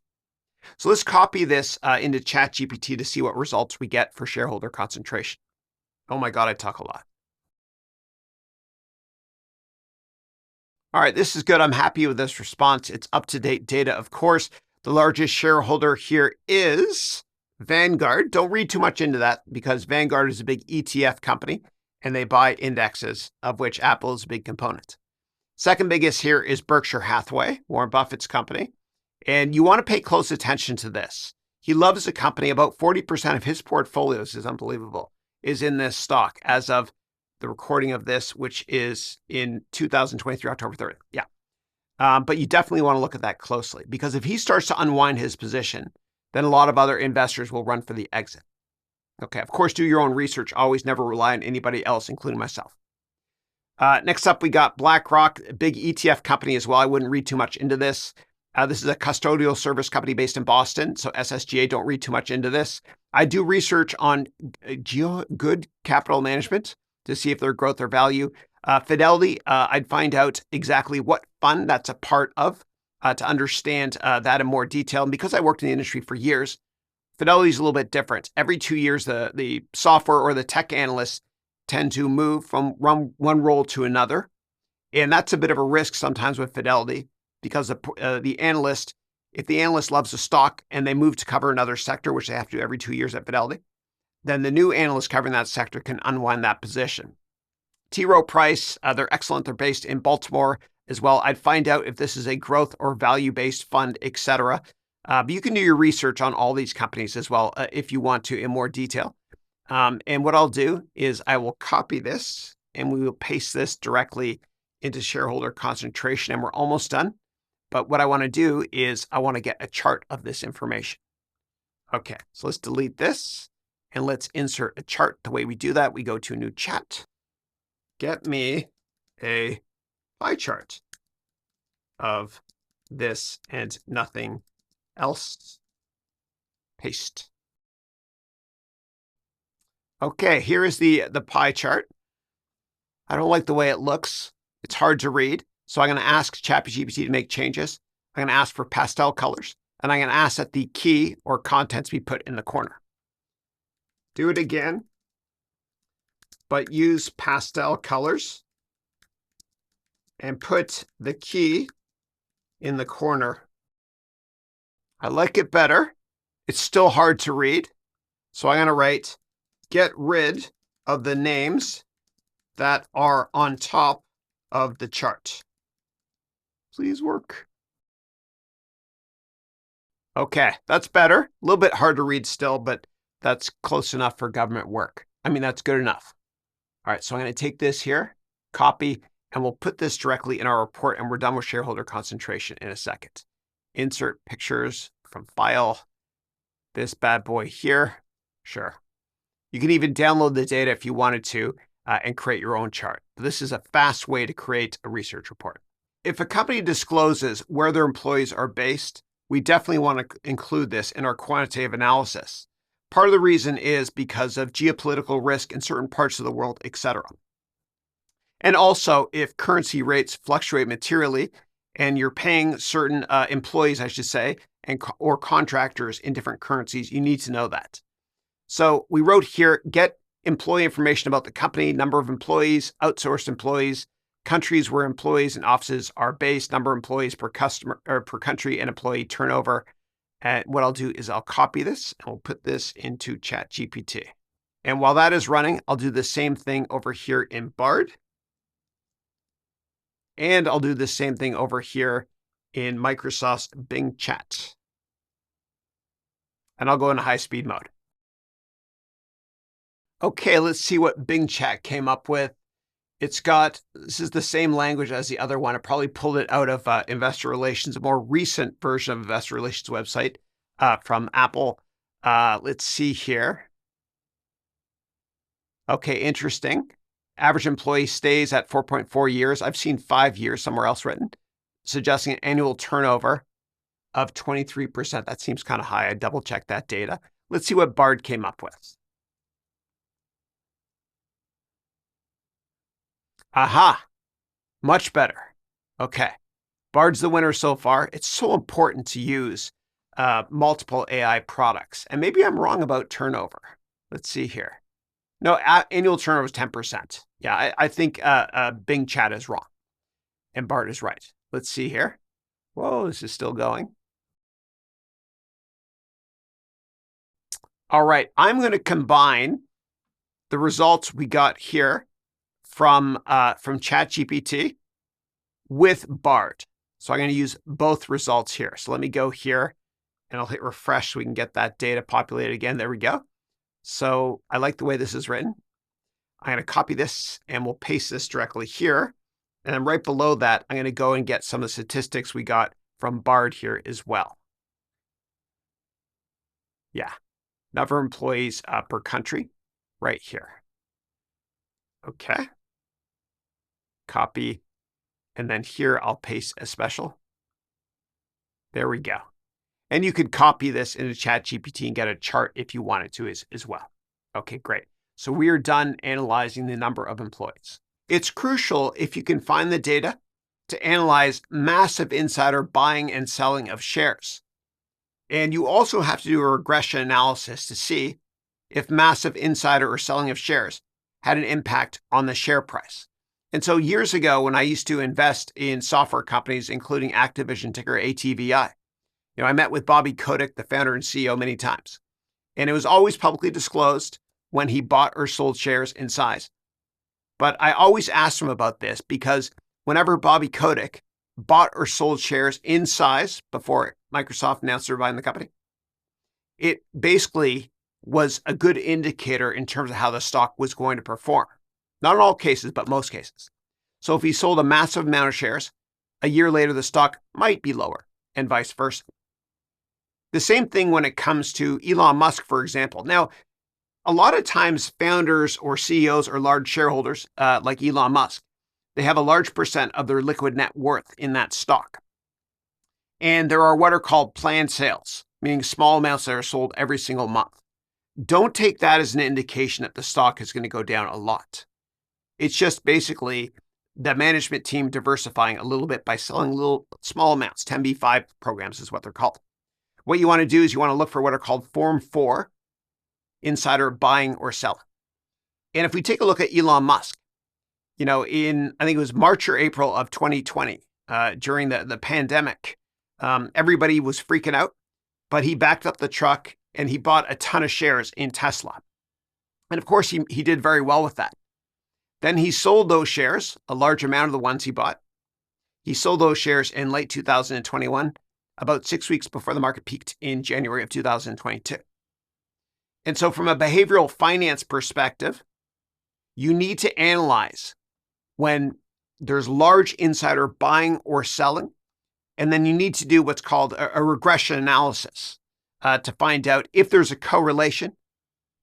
So let's copy this into ChatGPT to see what results we get for shareholder concentration. Oh my God, I talk a lot. All right, this is good. I'm happy with this response. It's up-to-date data, of course. The largest shareholder here is Vanguard. Don't read too much into that because Vanguard is a big ETF company and they buy indexes, of which Apple is a big component. Second biggest here is Berkshire Hathaway, Warren Buffett's company. And you want to pay close attention to this. He loves the company. About 40% of his portfolios, is unbelievable, is in this stock as of the recording of this, which is in 2023, October 30th. Yeah. But you definitely want to look at that closely because if he starts to unwind his position, then a lot of other investors will run for the exit. Okay, of course, do your own research. Always never rely on anybody else, including myself. Next up, we got BlackRock, a big ETF company as well. I wouldn't read too much into this. This is a custodial service company based in Boston. So SSGA, don't read too much into this. I do research on good capital management to see if they're growth or value. Fidelity, I'd find out exactly what fund that's a part of to understand that in more detail. And because I worked in the industry for years, Fidelity is a little bit different. Every 2 years, the software or the tech analysts tend to move from one role to another. And that's a bit of a risk sometimes with Fidelity because the analyst, if the analyst loves a stock and they move to cover another sector, which they have to do every 2 years at Fidelity, then the new analyst covering that sector can unwind that position. T. Rowe Price, they're excellent. They're based in Baltimore as well. I'd find out if this is a growth or value-based fund, etc. But you can do your research on all these companies as well if you want to in more detail. And what I'll do is I will copy this and we will paste this directly into shareholder concentration and we're almost done. But what I want to do is I want to get a chart of this information. Okay, so let's delete this and let's insert a chart. The way we do that, we go to a new chat. Get me a pie chart of this and nothing else. Paste. Okay, here is the pie chart. I don't like the way it looks. It's hard to read. So I'm going to ask ChatGPT to make changes. I'm going to ask for pastel colors, and I'm going to ask that the key or contents be put in the corner. Do it again, but use pastel colors and put the key in the corner. I like it better. It's still hard to read. So I'm going to write, get rid of the names that are on top of the chart. Please work. Okay, that's better. A little bit hard to read still, but that's close enough for government work. I mean, that's good enough. All right, so I'm going to take this here, copy, and we'll put this directly in our report, and we're done with shareholder concentration in a second. Insert pictures from file. This bad boy here. Sure. You can even download the data if you wanted to and create your own chart. This is a fast way to create a research report. If a company discloses where their employees are based, we definitely want to include this in our quantitative analysis. Part of the reason is because of geopolitical risk in certain parts of the world, etc. And also, if currency rates fluctuate materially and you're paying certain employees, I should say, or contractors in different currencies, you need to know that. So we wrote here, get employee information about the company, number of employees, outsourced employees, countries where employees and offices are based, number of employees per customer or per country, and employee turnover. And what I'll do is I'll copy this and we'll put this into ChatGPT. And while that is running, I'll do the same thing over here in Bard. And I'll do the same thing over here in Microsoft's Bing Chat. And I'll go into high-speed mode. Okay, let's see what Bing Chat came up with. This is the same language as the other one. I probably pulled it out of Investor Relations, a more recent version of Investor Relations website from Apple. Let's see here. Okay, interesting. Average employee stays at 4.4 years. I've seen 5 years somewhere else written, suggesting an annual turnover of 23%. That seems kind of high. I double-checked that data. Let's see what Bard came up with. Aha, much better. Okay, Bard's the winner so far. It's so important to use multiple AI products. And maybe I'm wrong about turnover. Let's see here. No, annual turnover is 10%. Yeah, I think Bing Chat is wrong and Bard is right. Let's see here. Whoa, this is still going. All right, I'm going to combine the results we got here from ChatGPT with Bard. So I'm going to use both results here. So let me go here and I'll hit refresh so we can get that data populated again. There we go. So I like the way this is written. I'm going to copy this and we'll paste this directly here. And then right below that, I'm going to go and get some of the statistics we got from Bard here as well. Yeah, number of employees per country right here. Okay. Copy, and then here I'll paste a special. There we go. And you could copy this into ChatGPT and get a chart if you wanted to as well. Okay, great. So we are done analyzing the number of employees. It's crucial if you can find the data to analyze massive insider buying and selling of shares. And you also have to do a regression analysis to see if massive insider or selling of shares had an impact on the share price. And so years ago, when I used to invest in software companies, including Activision, ticker ATVI, I met with Bobby Kotick, the founder and CEO, many times. And it was always publicly disclosed when he bought or sold shares in size. But I always asked him about this because whenever Bobby Kotick bought or sold shares in size before Microsoft announced they were buying the company, it basically was a good indicator in terms of how the stock was going to perform. Not in all cases, but most cases. So if he sold a massive amount of shares, a year later, the stock might be lower and vice versa. The same thing when it comes to Elon Musk, for example. Now, a lot of times founders or CEOs or large shareholders like Elon Musk, they have a large percent of their liquid net worth in that stock. And there are what are called planned sales, meaning small amounts that are sold every single month. Don't take that as an indication that the stock is going to go down a lot. It's just basically the management team diversifying a little bit by selling little small amounts. 10b5 programs is what they're called. What you want to do is you want to look for what are called Form 4 insider buying or selling. And if we take a look at Elon Musk, I think it was March or April of 2020, during the pandemic, everybody was freaking out, but he backed up the truck and he bought a ton of shares in Tesla. And of course, he did very well with that. Then he sold those shares, a large amount of the ones he bought. He sold those shares in late 2021, about 6 weeks before the market peaked in January of 2022. And so from a behavioral finance perspective, you need to analyze when there's large insider buying or selling, and then you need to do what's called a regression analysis to find out if there's a correlation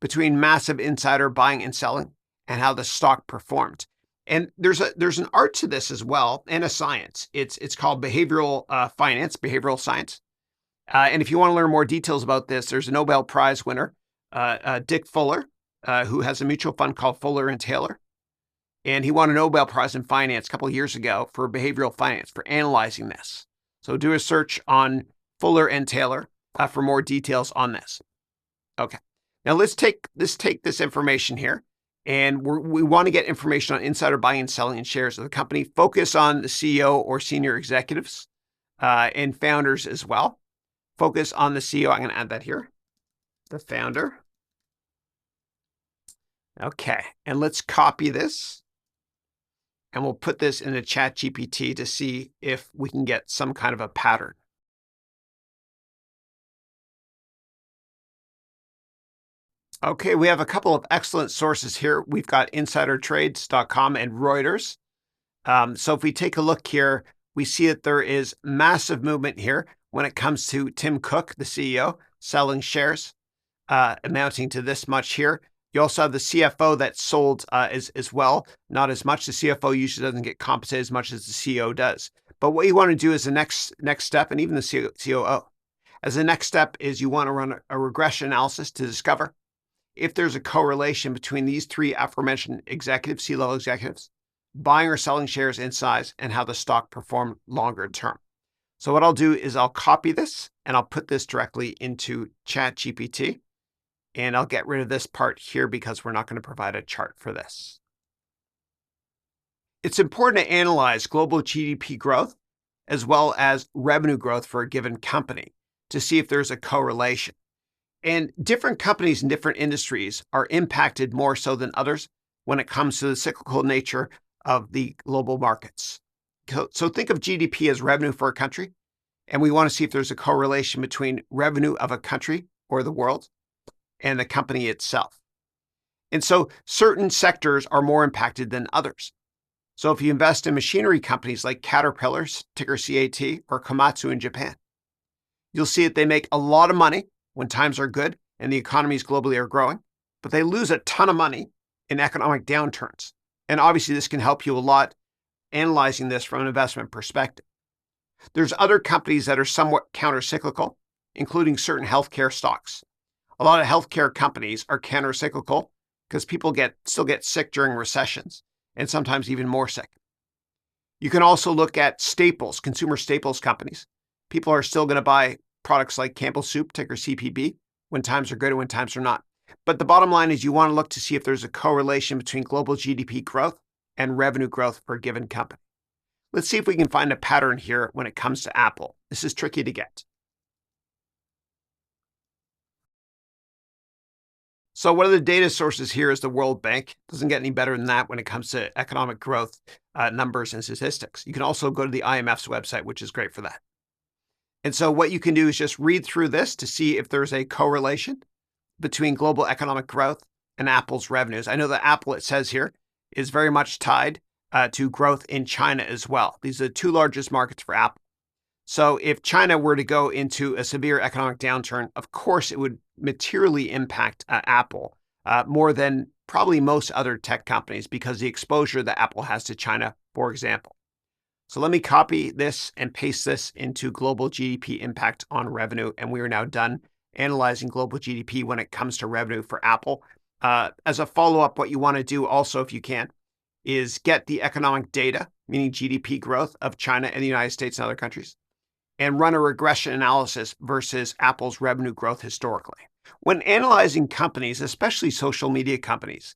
between massive insider buying and selling and how the stock performed. And there's an art to this as well, and a science. It's called behavioral finance, behavioral science. And if you want to learn more details about this, there's a Nobel Prize winner, Dick Fuller, who has a mutual fund called Fuller and Taylor. And he won a Nobel Prize in finance a couple of years ago for behavioral finance, for analyzing this. So do a search on Fuller and Taylor for more details on this. Okay. Now let's take this information here, and we want to get information on insider buying and selling in shares of the company. Focus on the CEO or senior executives and founders as well. Focus on the CEO. I'm going to add that here, the founder. Okay, and let's copy this, and we'll put this into ChatGPT to see if we can get some kind of a pattern. Okay, we have a couple of excellent sources here. We've got insidertrades.com and Reuters. So if we take a look here, we see that there is massive movement here when it comes to Tim Cook, the CEO, selling shares, amounting to this much here. You also have the CFO that sold as well, not as much. The CFO usually doesn't get compensated as much as the CEO does. But what you want to do is the next step, and even the COO, as the next step is you want to run a regression analysis to discover if there's a correlation between these three aforementioned executives, C-level executives, buying or selling shares in size, and how the stock performed longer term. So what I'll do is I'll copy this and I'll put this directly into ChatGPT, and I'll get rid of this part here because we're not going to provide a chart for this. It's important to analyze global GDP growth as well as revenue growth for a given company to see if there's a correlation. And different companies in different industries are impacted more so than others when it comes to the cyclical nature of the global markets. So think of GDP as revenue for a country, and we want to see if there's a correlation between revenue of a country or the world and the company itself. And so certain sectors are more impacted than others. So if you invest in machinery companies like Caterpillar, ticker CAT, or Komatsu in Japan, you'll see that they make a lot of money when times are good and the economies globally are growing, but they lose a ton of money in economic downturns. And obviously this can help you a lot analyzing this from an investment perspective. There's other companies that are somewhat counter-cyclical, including certain healthcare stocks. A lot of healthcare companies are counter-cyclical because people still get sick during recessions, and sometimes even more sick. You can also look at staples, consumer staples companies. People are still going to buy products like Campbell's Soup, ticker CPB, when times are good and when times are not. But the bottom line is you want to look to see if there's a correlation between global GDP growth and revenue growth for a given company. Let's see if we can find a pattern here when it comes to Apple. This is tricky to get. So one of the data sources here is the World Bank. Doesn't get any better than that when it comes to economic growth numbers and statistics. You can also go to the IMF's website, which is great for that. And so what you can do is just read through this to see if there's a correlation between global economic growth and Apple's revenues. I know that Apple, it says here, is very much tied to growth in China as well. These are the two largest markets for Apple. So if China were to go into a severe economic downturn, of course, it would materially impact Apple more than probably most other tech companies because the exposure that Apple has to China, for example. So let me copy this and paste this into global GDP impact on revenue. And we are now done analyzing global GDP when it comes to revenue for Apple. As a follow-up, what you want to do also, if you can, is get the economic data, meaning GDP growth of China and the United States and other countries, and run a regression analysis versus Apple's revenue growth historically. When analyzing companies, especially social media companies,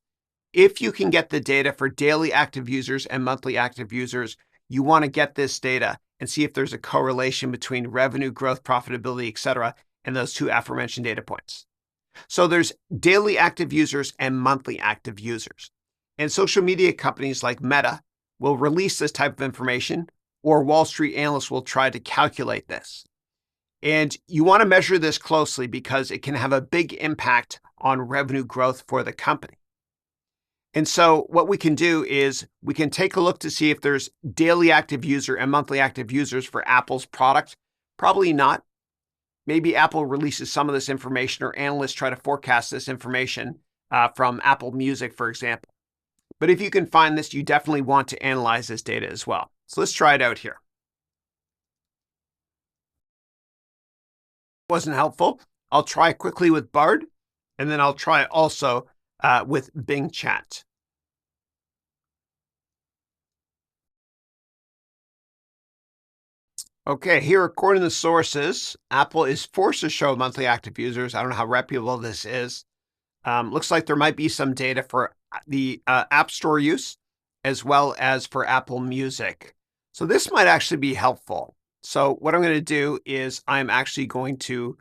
if you can get the data for daily active users and monthly active users, you want to get this data and see if there's a correlation between revenue growth, profitability, etc., and those two aforementioned data points. So there's daily active users and monthly active users. And social media companies like Meta will release this type of information, or Wall Street analysts will try to calculate this. And you want to measure this closely because it can have a big impact on revenue growth for the company. And so what we can do is we can take a look to see if there's daily active user and monthly active users for Apple's product. Probably not. Maybe Apple releases some of this information, or analysts try to forecast this information from Apple Music, for example. But if you can find this, you definitely want to analyze this data as well. So let's try it out here. Wasn't helpful. I'll try quickly with Bard, and then I'll try also with Bing Chat. Okay, here, according to the sources, Apple is forced to show monthly active users. I don't know how reputable this is. Looks like there might be some data for the App Store use, as well as for Apple Music. So this might actually be helpful. So what I'm going to do is I'm actually going to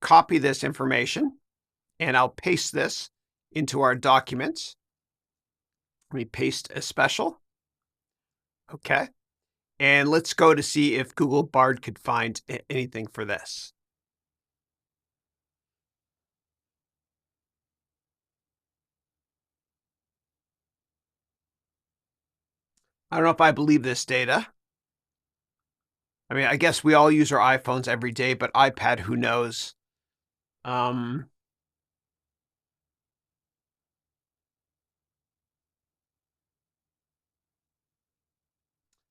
copy this information, and I'll paste this into our documents. Let me paste a special. Okay. And let's go to see if Google Bard could find anything for this. I don't know if I believe this data. I mean, I guess we all use our iPhones every day, but iPad, who knows?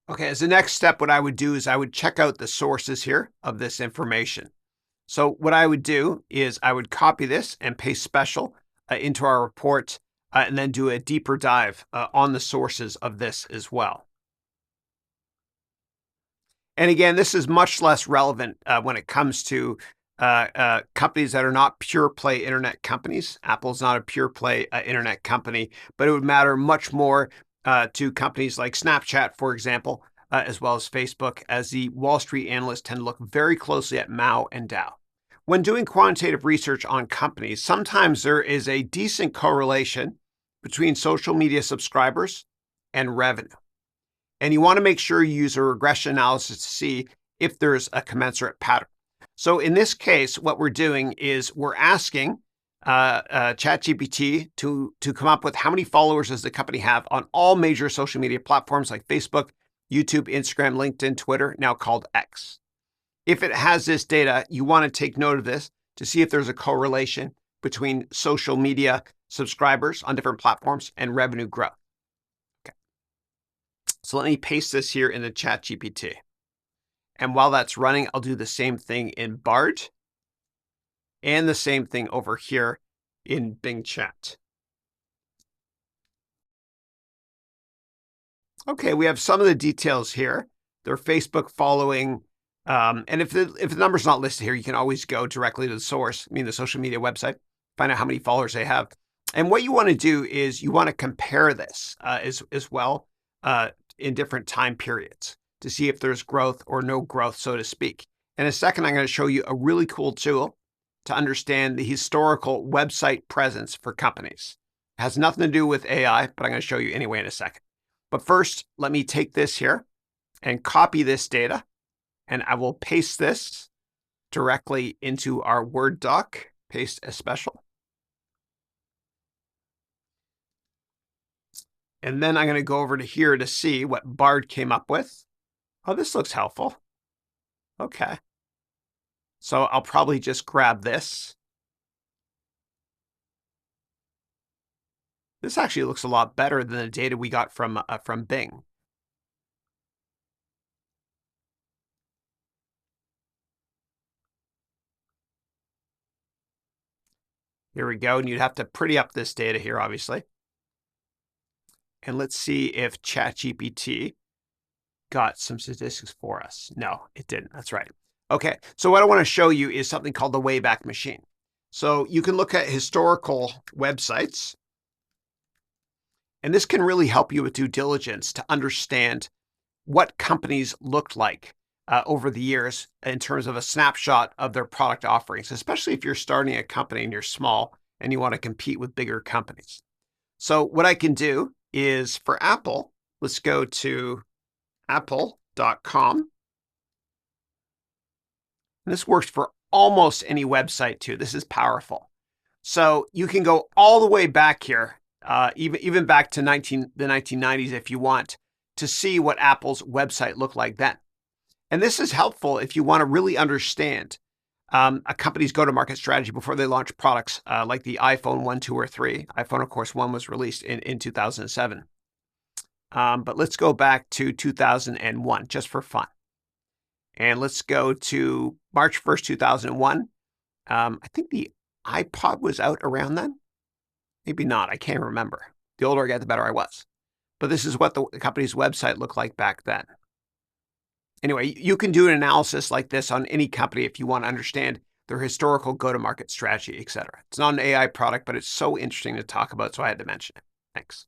Okay, as the next step, what I would do is I would check out the sources here of this information. So what I would do is I would copy this and paste special into our report, and then do a deeper dive on the sources of this as well. And again, this is much less relevant when it comes to companies that are not pure play internet companies. Apple's not a pure play internet company, but it would matter much more to companies like Snapchat, for example, as well as Facebook, as the Wall Street analysts tend to look very closely at Mao and Dow. When doing quantitative research on companies, sometimes there is a decent correlation between social media subscribers and revenue. And you want to make sure you use a regression analysis to see if there's a commensurate pattern. So in this case, what we're doing is we're asking ChatGPT to come up with how many followers does the company have on all major social media platforms like Facebook, YouTube, Instagram, LinkedIn, Twitter, now called X. If it has this data, you want to take note of this to see if there's a correlation between social media subscribers on different platforms and revenue growth. Okay. So let me paste this here in the ChatGPT. And while that's running, I'll do the same thing in Bard and the same thing over here in Bing Chat. Okay, we have some of the details here. Their Facebook following. And if the number's not listed here, you can always go directly to the source, the social media website, find out how many followers they have. And what you want to do is you want to compare this as well in different time periods to see if there's growth or no growth, so to speak. In a second, I'm going to show you a really cool tool to understand the historical website presence for companies. It has nothing to do with AI, but I'm going to show you anyway in a second. But first, let me take this here and copy this data, and I will paste this directly into our Word doc, paste as special. And then I'm going to go over to here to see what Bard came up with. Oh, this looks helpful. Okay. So I'll probably just grab this. This actually looks a lot better than the data we got from Bing. Here we go, and you'd have to pretty up this data here, obviously. And let's see if ChatGPT got some statistics for us. No, it didn't. That's right. Okay, so what I want to show you is something called the Wayback Machine. So you can look at historical websites, and this can really help you with due diligence to understand what companies looked like over the years in terms of a snapshot of their product offerings, especially if you're starting a company and you're small and you want to compete with bigger companies. So what I can do is for Apple, let's go to apple.com. And this works for almost any website too. This is powerful. So you can go all the way back here, even back to the 1990s if you want, to see what Apple's website looked like then. And this is helpful if you want to really understand a company's go-to-market strategy before they launch products like the iPhone 1, 2, or 3. iPhone, of course, 1 was released in 2007. But let's go back to 2001 just for fun. And let's go to March 1st, 2001. I think the iPod was out around then. Maybe not. I can't remember. The older I get, the better I was. But this is what the company's website looked like back then. Anyway, you can do an analysis like this on any company if you want to understand their historical go-to-market strategy, etc. It's not an AI product, but it's so interesting to talk about, so I had to mention it. Thanks.